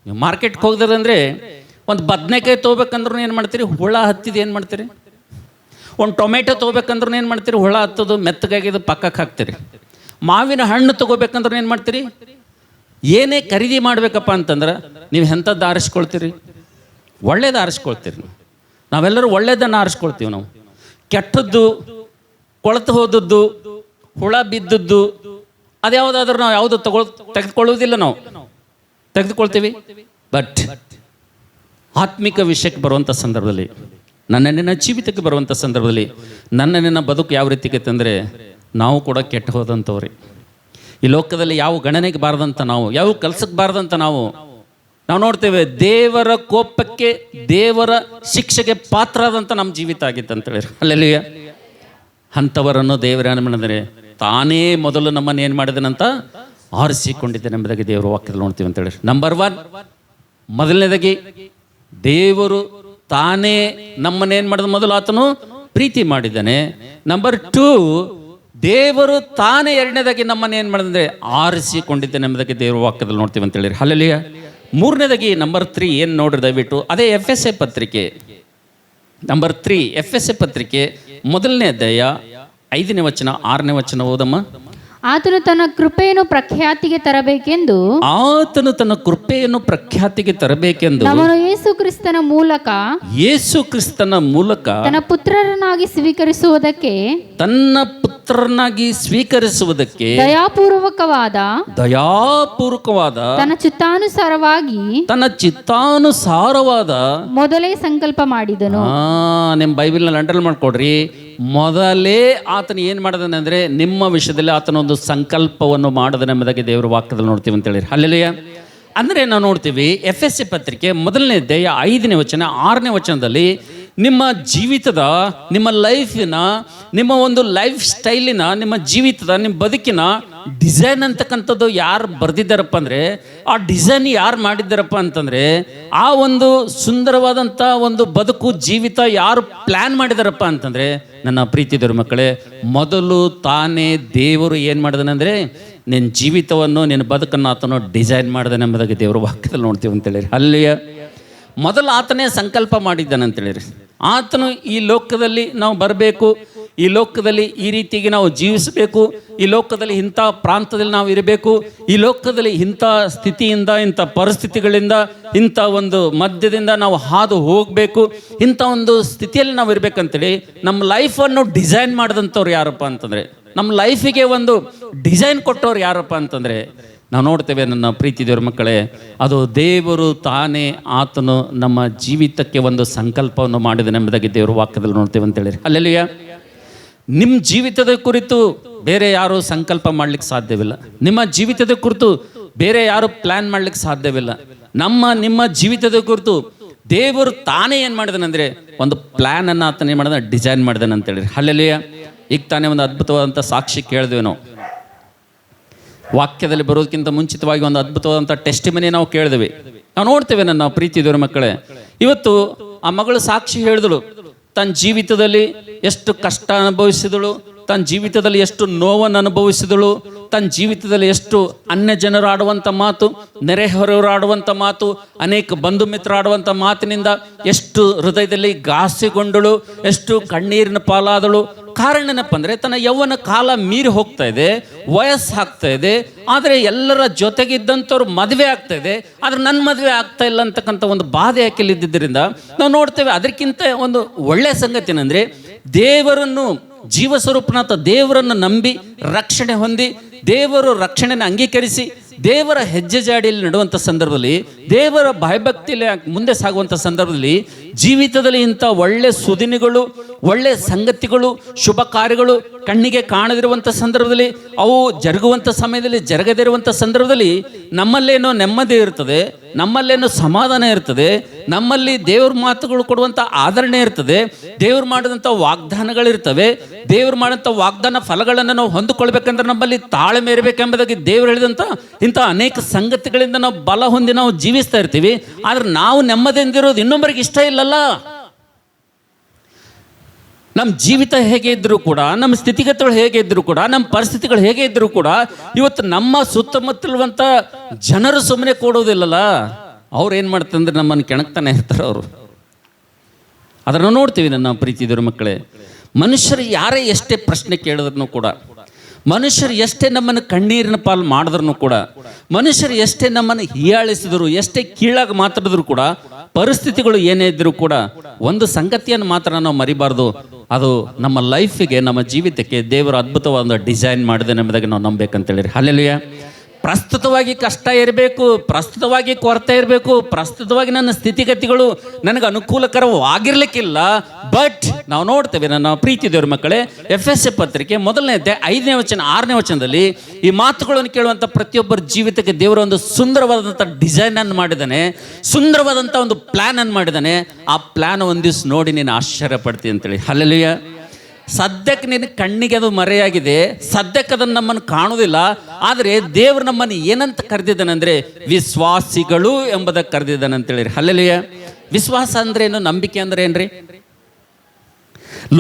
ನೀವು ಮಾರ್ಕೆಟ್ಗೆ ಹೋಗ್ದಾರಂದರೆ ಒಂದು ಬದನೆಕಾಯಿ ತೊಗೋಬೇಕಂದ್ರೂ ಏನು ಮಾಡ್ತೀರಿ? ಹುಳ ಹತ್ತಿದ್ದು ಏನು ಮಾಡ್ತೀರಿ? ಒಂದು ಟೊಮೆಟೊ ತೊಗೋಬೇಕಂದ್ರೂ ಏನು ಮಾಡ್ತೀರಿ? ಹುಳ ಹತ್ತೋದು ಮೆತ್ತಗಾಗಿದ್ದು ಪಕ್ಕಕ್ಕೆ ಹಾಕ್ತೀರಿ. ಮಾವಿನ ಹಣ್ಣು ತೊಗೋಬೇಕಂದ್ರೂ ಏನು ಮಾಡ್ತೀರಿ? ಏನೇ ಖರೀದಿ ಮಾಡಬೇಕಪ್ಪ ಅಂತಂದ್ರೆ ನೀವು ಎಂಥದ್ದು ಆರಿಸ್ಕೊಳ್ತೀರಿ? ಒಳ್ಳೇದು ಆರಿಸ್ಕೊಳ್ತೀರಿ. ನಾವೆಲ್ಲರೂ ಒಳ್ಳೇದನ್ನು ಆರಿಸ್ಕೊಳ್ತೀವಿ. ನಾವು ಕೆಟ್ಟದ್ದು ಕೊಳತು ಹೋದದ್ದು, ಹುಳ ಬಿದ್ದದ್ದು, ಅದ್ಯಾವುದಾದ್ರೂ ನಾವು ಯಾವುದು ತೆಗೆದುಕೊಳ್ಳುವುದಿಲ್ಲ, ನಾವು ತೆಗೆದುಕೊಳ್ತೀವಿ. ಬಟ್ ಆತ್ಮಿಕ ವಿಷಯಕ್ಕೆ ಬರುವಂಥ ಸಂದರ್ಭದಲ್ಲಿ, ನನ್ನ ಜೀವಿತಕ್ಕೆ ಬರುವಂಥ ಸಂದರ್ಭದಲ್ಲಿ ನನ್ನ ಬದುಕು ಯಾವ ರೀತಿಗೆ ತಂದರೆ ನಾವು ಕೂಡ ಕೆಟ್ಟು ಹೋದಂಥವ್ರಿ. ಈ ಲೋಕದಲ್ಲಿ ಯಾವ ಗಣನೆಗೆ ಬಾರದಂಥ ನಾವು, ಯಾವ ಕೆಲಸಕ್ಕೆ ಬಾರದಂಥ ನಾವು ನೋಡ್ತೇವೆ. ದೇವರ ಕೋಪಕ್ಕೆ, ದೇವರ ಶಿಕ್ಷೆಗೆ ಪಾತ್ರ ಆದಂಥ ನಮ್ಮ ಜೀವಿತ ಆಗಿತ್ತು ಅಂತೇಳಿ. ಅಲ್ಲೆಲ್ಲಿ ಅಂಥವರನ್ನು ದೇವರ ಏನು ಮಾಡಿದರೆ ತಾನೇ ಮೊದಲು ನಮ್ಮನ್ನು ಏನು ಮಾಡಿದನಂತ ಆರಿಸಿಕೊಂಡಿದ್ದೇನೆ ಎಂಬುದಾಗಿ ದೇವರ ವಾಕ್ಯದಲ್ಲಿ ನೋಡ್ತೀವಿ ಅಂತೇಳಿ. ನಂಬರ್ 1, ಮೊದಲನೇದಾಗಿ ದೇವರು ತಾನೇ ನಮ್ಮನ್ನೇನು ಮಾಡಿದ, ಮೊದಲು ಆತನು ಪ್ರೀತಿ ಮಾಡಿದ್ದಾನೆ. ನಂಬರ್ 2, ದೇವರು ತಾನೇ ಎರಡನೇದಾಗಿ ನಮ್ಮನ್ನು ಏನು ಮಾಡಿದ್ರೆ ಆರಿಸಿಕೊಂಡಿದ್ದೇನೆ ಎಂಬುದಾಗಿ ದೇವರ ವಾಕ್ಯದಲ್ಲಿ ನೋಡ್ತೀವಿ ಅಂತೇಳಿ. ಹಲ್ಲೆಲೂಯಾ. ಮೂರನೇದಾಗಿ ನಂಬರ್ 3 ಏನು ನೋಡ್ರಿ ದಯವಿಟ್ಟು, ಅದೇ ಎಫೆಸ ಪತ್ರಿಕೆ ನಂಬರ್ 3, ಎಫೆಸ ಪತ್ರಿಕೆ 1ನೇ ಅಧ್ಯಾಯ 5ನೇ ವಚನ 6ನೇ ವಚನ ಓದಮ್ಮ. ಆತನು ತನ್ನ ಕೃಪೆಯನ್ನು ಪ್ರಖ್ಯಾತಿಗೆ ತರಬೇಕೆಂದು, ಆತನು ತನ್ನ ಕೃಪೆಯನ್ನು ಪ್ರಖ್ಯಾತಿಗೆ ತರಬೇಕೆಂದು ನಮ್ಮನ್ನು ಯೇಸು ಕ್ರಿಸ್ತನ ಮೂಲಕ ತನ್ನ ಪುತ್ರರನ್ನಾಗಿ ಸ್ವೀಕರಿಸುವುದಕ್ಕೆ ದಯಾಪೂರ್ವಕವಾದ ತನ್ನ ಚಿತ್ತಾನುಸಾರವಾದ ಮೊದಲೇ ಸಂಕಲ್ಪ ಮಾಡಿದನು. ನಿಮ್ಮ ಬೈಬಲ್ನಲ್ಲಿ ಅಂಡರ್ಲೈನ್ ಮಾಡ್ಕೊಡ್ರಿ. ಮೊದಲೇ ಆತನ ಏನು ಮಾಡಿದನೆ ಅಂದರೆ ನಿಮ್ಮ ವಿಷಯದಲ್ಲಿ ಆತನ ಒಂದು ಸಂಕಲ್ಪವನ್ನು ಮಾಡದನೆಂಬುದಾಗಿ ದೇವರ ವಾಕ್ಯದಲ್ಲಿ ನೋಡ್ತೀವಿ ಅಂತೇಳಿ. ಹಲ್ಲೆಲೂಯಾ. ಅಂದರೆ ನಾವು ನೋಡ್ತೀವಿ ಎಫೆಸ ಪತ್ರಿಕೆ 1ನೇ ಅಧ್ಯಾಯ 5ನೇ ವಚನ 6ನೇ ವಚನದಲ್ಲಿ ನಿಮ್ಮ ಜೀವಿತದ, ನಿಮ್ಮ ಲೈಫಿನ, ನಿಮ್ಮ ಒಂದು ಲೈಫ್ ಸ್ಟೈಲಿನ, ನಿಮ್ಮ ಜೀವಿತದ, ನಿಮ್ಮ ಬದುಕಿನ ಡಿಸೈನ್ ಅಂತಕ್ಕಂಥದ್ದು ಯಾರು ಬರೆದಿದ್ದಾರಪ್ಪ ಅಂದರೆ, ಆ ಡಿಸೈನ್ ಯಾರು ಮಾಡಿದ್ದಾರಪ್ಪ ಅಂತಂದರೆ, ಆ ಒಂದು ಸುಂದರವಾದಂಥ ಒಂದು ಬದುಕು ಜೀವಿತ ಯಾರು ಪ್ಲ್ಯಾನ್ ಮಾಡಿದಾರಪ್ಪ ಅಂತಂದರೆ, ನನ್ನ ಪ್ರೀತಿದವರು ಮಕ್ಕಳೇ, ಮೊದಲು ತಾನೇ ದೇವರು ಏನು ಮಾಡಿದನೆಂದರೆ ನಿನ್ನ ಜೀವಿತವನ್ನು, ನಿನ್ನ ಬದುಕನ್ನು ಆತನು ಡಿಸೈನ್ ಮಾಡಿದಾನೆ ಎಂಬುದಾಗಿ ದೇವರು ವಾಕ್ಯದಲ್ಲಿ ನೋಡ್ತೀವಿ ಅಂತೇಳಿ. ಅಲ್ಲಿಯ ಮೊದಲು ಆತನೇ ಸಂಕಲ್ಪ ಮಾಡಿದ್ದಾನೆ ಅಂತೇಳಿರಿ. ಆತನು ಈ ಲೋಕದಲ್ಲಿ ನಾವು ಬರಬೇಕು, ಈ ಲೋಕದಲ್ಲಿ ಈ ರೀತಿಗೆ ನಾವು ಜೀವಿಸಬೇಕು, ಈ ಲೋಕದಲ್ಲಿ ಇಂಥ ಪ್ರಾಂತದಲ್ಲಿ ನಾವು ಇರಬೇಕು, ಈ ಲೋಕದಲ್ಲಿ ಇಂಥ ಸ್ಥಿತಿಯಿಂದ, ಇಂಥ ಪರಿಸ್ಥಿತಿಗಳಿಂದ, ಇಂಥ ಒಂದು ಮಧ್ಯದಿಂದ ನಾವು ಹಾದು ಹೋಗಬೇಕು, ಇಂಥ ಒಂದು ಸ್ಥಿತಿಯಲ್ಲಿ ನಾವು ಇರಬೇಕಂತೇಳಿ ನಮ್ಮ ಲೈಫನ್ನು ಡಿಸೈನ್ ಮಾಡಿದಂಥವ್ರು ಯಾರಪ್ಪ ಅಂತಂದರೆ, ನಮ್ಮ ಲೈಫಿಗೆ ಒಂದು ಡಿಸೈನ್ ಕೊಟ್ಟವ್ರು ಯಾರಪ್ಪ ಅಂತಂದರೆ ನಾವು ನೋಡ್ತೇವೆ ನನ್ನ ಪ್ರೀತಿ ದೇವ್ರ ಮಕ್ಕಳೇ, ಅದು ದೇವರು ತಾನೇ ಆತನು ನಮ್ಮ ಜೀವಿತಕ್ಕೆ ಒಂದು ಸಂಕಲ್ಪವನ್ನು ಮಾಡಿದನೆ ಎಂಬುದಾಗಿ ದೇವರ ವಾಕ್ಯದಲ್ಲಿ ನೋಡ್ತೇವೆ ಅಂತೇಳಿ. ಅಲ್ಲೆಲ್ಲಿಯ ನಿಮ್ಮ ಜೀವಿತದ ಕುರಿತು ಬೇರೆ ಯಾರು ಸಂಕಲ್ಪ ಮಾಡ್ಲಿಕ್ಕೆ ಸಾಧ್ಯವಿಲ್ಲ. ನಿಮ್ಮ ಜೀವಿತದ ಕುರಿತು ಬೇರೆ ಯಾರು ಪ್ಲ್ಯಾನ್ ಮಾಡ್ಲಿಕ್ಕೆ ಸಾಧ್ಯವಿಲ್ಲ. ನಿಮ್ಮ ಜೀವಿತದ ಕುರಿತು ದೇವರು ತಾನೇ ಏನು ಮಾಡಿದಾನೆ ಅಂದರೆ ಒಂದು ಪ್ಲ್ಯಾನನ್ನು ಆತನ ಏನು ಮಾಡಿದ, ಡಿಸೈನ್ ಮಾಡಿದಾನೆ ಅಂತೇಳಿ. ಅಲ್ಲೆಲ್ಲಿಯ ಈಗ ತಾನೇ ಒಂದು ಅದ್ಭುತವಾದಂಥ ಸಾಕ್ಷಿ ಕೇಳಿದ್ವಿ ನಾವು. ವಾಕ್ಯದಲ್ಲಿ ಬರೋದಕ್ಕಿಂತ ಮುಂಚಿತವಾಗಿ ಒಂದು ಅದ್ಭುತವಾದಂಥ ಟೆಸ್ಟಿಮನಿ ನಾವು ಕೇಳಿದ್ವಿ. ನಾವು ನೋಡ್ತೇವೆ ನನ್ನ ಪ್ರೀತಿ ದೇವರ ಮಕ್ಕಳೇ. ಇವತ್ತು ಆ ಮಗಳು ಸಾಕ್ಷಿ ಹೇಳಿದಳು, ತನ್ನ ಜೀವಿತದಲ್ಲಿ ಎಷ್ಟು ಕಷ್ಟ ಅನುಭವಿಸಿದಳು, ತನ್ನ ಜೀವಿತದಲ್ಲಿ ಎಷ್ಟು ನೋವನ್ನು ಅನುಭವಿಸಿದಳು, ತನ್ನ ಜೀವಿತದಲ್ಲಿ ಎಷ್ಟು ಅನ್ಯ ಜನರು ಆಡುವಂಥ ಮಾತು, ನೆರೆಹೊರೆಯವರು ಆಡುವಂಥ ಮಾತು, ಅನೇಕ ಬಂಧು ಮಿತ್ರ ಆಡುವಂಥ ಮಾತಿನಿಂದ ಎಷ್ಟು ಹೃದಯದಲ್ಲಿ ಘಾಸಿಗೊಂಡಳು, ಎಷ್ಟು ಕಣ್ಣೀರಿನ ಪಾಲಾದಳು. ಕಾರಣ ಏನಪ್ಪ ಅಂದರೆ ತನ್ನ ಯೌವನ ಕಾಲ ಮೀರಿ ಹೋಗ್ತಾ ಇದೆ, ವಯಸ್ಸಾಗ್ತಾ ಇದೆ, ಆದರೆ ಎಲ್ಲರ ಜೊತೆಗಿದ್ದಂಥವ್ರು ಮದುವೆ ಆಗ್ತಾ ಇದೆ, ಆದರೆ ನನ್ನ ಮದುವೆ ಆಗ್ತಾ ಇಲ್ಲ ಅಂತಕ್ಕಂಥ ಒಂದು ಬಾಧೆ ಯಾಕೆಲ್ಲಿದ್ದರಿಂದ ನಾವು ನೋಡ್ತೇವೆ. ಅದಕ್ಕಿಂತ ಒಂದು ಒಳ್ಳೆಯ ಸಂಗತಿ ಏನಂದರೆ, ದೇವರನ್ನು, ಜೀವಸ್ವರೂಪನಾಥ ದೇವರನ್ನು ನಂಬಿ ರಕ್ಷಣೆ ಹೊಂದಿ, ದೇವರು ರಕ್ಷಣೆಯನ್ನು ಅಂಗೀಕರಿಸಿ ದೇವರ ಹೆಜ್ಜೆ ಜಾಡಿಯಲ್ಲಿ ನಡುವಂಥ ಸಂದರ್ಭದಲ್ಲಿ, ದೇವರ ಭಯಭಕ್ತಿಯಲ್ಲಿ ಮುಂದೆ ಸಾಗುವಂಥ ಸಂದರ್ಭದಲ್ಲಿ, ಜೀವಿತದಲ್ಲಿ ಇಂಥ ಒಳ್ಳೆ ಸುದಿನಿಗಳು, ಒಳ್ಳೆ ಸಂಗತಿಗಳು, ಶುಭ ಕಾರ್ಯಗಳು ಕಣ್ಣಿಗೆ ಕಾಣದಿರುವಂಥ ಸಂದರ್ಭದಲ್ಲಿ, ಅವು ಜರುಗುವಂಥ ಸಮಯದಲ್ಲಿ ಜರಗದಿರುವಂಥ ಸಂದರ್ಭದಲ್ಲಿ ನಮ್ಮಲ್ಲೇನೋ ನೆಮ್ಮದಿ ಇರ್ತದೆ, ನಮ್ಮಲ್ಲೇನೋ ಸಮಾಧಾನ ಇರ್ತದೆ, ನಮ್ಮಲ್ಲಿ ದೇವ್ರ ಮಾತುಗಳು ಕೊಡುವಂಥ ಆದರಣೆ ಇರ್ತದೆ, ದೇವ್ರು ಮಾಡಿದಂಥ ವಾಗ್ದಾನಗಳಿರ್ತವೆ. ದೇವ್ರು ಮಾಡಿದಂಥ ವಾಗ್ದಾನ ಫಲಗಳನ್ನು ನಾವು ಹೊಂದಿಕೊಳ್ಬೇಕಂದ್ರೆ ನಮ್ಮಲ್ಲಿ ತಾಳ್ಮೆ ಇರಬೇಕೆಂಬುದಾಗಿ ದೇವ್ರು ಹೇಳಿದಂಥ ಇಂಥ ಅನೇಕ ಸಂಗತಿಗಳಿಂದ ನಾವು ಬಲ ಹೊಂದಿ ನಾವು ಜೀವಿಸ್ತಾ ಇರ್ತೀವಿ. ಆದ್ರೆ ನಾವು ನೆಮ್ಮದಿಯಿಂದಿರೋದು ಇನ್ನೊಬ್ಬರಿಗೆ ಇಷ್ಟ ಇಲ್ಲಲ್ಲ. ನಮ್ಮ ಜೀವಿತ ಹೇಗೆ ಇದ್ದರೂ ಕೂಡ, ನಮ್ಮ ಸ್ಥಿತಿಗತಿಗಳು ಹೇಗೆ ಇದ್ದರೂ ಕೂಡ, ನಮ್ಮ ಪರಿಸ್ಥಿತಿಗಳು ಹೇಗೆ ಇದ್ದರೂ ಕೂಡ, ಇವತ್ತು ನಮ್ಮ ಸುತ್ತಮುತ್ತಲಿರುವಂಥ ಜನರು ಸುಮ್ಮನೆ ಕೊಡೋದಿಲ್ಲಲ್ಲ. ಅವ್ರು ಏನು ಮಾಡ್ತಂದ್ರೆ ನಮ್ಮನ್ನು ಕೆಣಕ್ತಾನೆ ಇರ್ತಾರೆ ಅವರು. ಅದನ್ನು ನೋಡ್ತೀವಿ ನನ್ನ ಪ್ರೀತಿ ಇದ್ರ ಮಕ್ಕಳೇ. ಮನುಷ್ಯರು ಯಾರೇ ಎಷ್ಟೇ ಪ್ರಶ್ನೆ ಕೇಳಿದ್ರು ಕೂಡ, ಮನುಷ್ಯರು ಎಷ್ಟೇ ನಮ್ಮನ್ನು ಕಣ್ಣೀರಿನ ಪಾಲು ಮಾಡಿದ್ರು ಕೂಡ, ಮನುಷ್ಯರು ಎಷ್ಟೇ ನಮ್ಮನ್ನು ಹೀಯಾಳಿಸಿದ್ರು, ಎಷ್ಟೇ ಕೀಳಾಗಿ ಮಾತಾಡಿದ್ರು ಕೂಡ, ಪರಿಸ್ಥಿತಿಗಳು ಏನೇ ಇದ್ದರೂ ಕೂಡ ಒಂದು ಸಂಗತಿಯನ್ನು ಮಾತ್ರ ನಾವು ಮರಿಬಾರ್ದು, ಅದು ನಮ್ಮ ಲೈಫಿಗೆ, ನಮ್ಮ ಜೀವಿತಕ್ಕೆ ದೇವರು ಅದ್ಭುತವಾದ ಡಿಸೈನ್ ಮಾಡಿದೆ ಎಂಬುದಾಗಿ ನಾವು ನಂಬಬೇಕಂತೇಳಿ. ಹಲ್ಲೆಲೂಯಾ. ಪ್ರಸ್ತುತವಾಗಿ ಕಷ್ಟ ಇರಬೇಕು, ಪ್ರಸ್ತುತವಾಗಿ ಕೊರತೆ ಇರಬೇಕು, ಪ್ರಸ್ತುತವಾಗಿ ನನ್ನ ಸ್ಥಿತಿಗತಿಗಳು ನನಗೆ ಅನುಕೂಲಕರವಾಗಿರ್ಲಿಕ್ಕಿಲ್ಲ. ಬಟ್ ನಾವು ನೋಡ್ತೇವೆ, ನನ್ನ ಪ್ರೀತಿ ದೇವ್ರ ಮಕ್ಕಳೇ, ಎಫೆಸ ಪತ್ರಿಕೆ 1ನೇ ಅಧ್ಯಾಯ 5ನೇ ವಚನ 6ನೇ ವಚನದಲ್ಲಿ ಈ ಮಾತುಗಳನ್ನು ಕೇಳುವಂಥ ಪ್ರತಿಯೊಬ್ಬರ ಜೀವಿತಕ್ಕೆ ದೇವರು ಒಂದು ಸುಂದರವಾದಂಥ ಡಿಸೈನ್ ಅನ್ನು ಮಾಡಿದ್ದಾನೆ, ಸುಂದರವಾದಂಥ ಒಂದು ಪ್ಲಾನ್ ಅನ್ನು ಮಾಡಿದ್ದಾನೆ. ಆ ಪ್ಲಾನ್ ಒಂದು ದಿವಸ ನೋಡಿ ನೀನು ಆಶ್ಚರ್ಯ ಪಡ್ತೀನಿ ಅಂತೇಳಿ. ಹಲ್ಲೆಲೂಯಾ. ಸದ್ಯಕ್ಕೆ ನಿನ್ನ ಕಣ್ಣಿಗೆ ಅದು ಮರೆಯಾಗಿದೆ, ಸದ್ಯಕ್ಕೆ ಅದನ್ನು ನಮ್ಮನ್ನು ಕಾಣುವುದಿಲ್ಲ. ಆದರೆ ದೇವರು ನಮ್ಮನ್ನು ಏನಂತ ಕರೆದಿದ್ದಾನೆಂದರೆ ವಿಶ್ವಾಸಿಗಳು ಎಂಬುದಕ್ಕೆ ಕರೆದಿದ್ದಾನೆ ಅಂತೇಳಿ. ಹಲ್ಲೆಲೂಯಾ. ವಿಶ್ವಾಸ ಅಂದ್ರೆ ಏನು? ನಂಬಿಕೆ ಅಂದ್ರೆ ಏನ್ರಿ?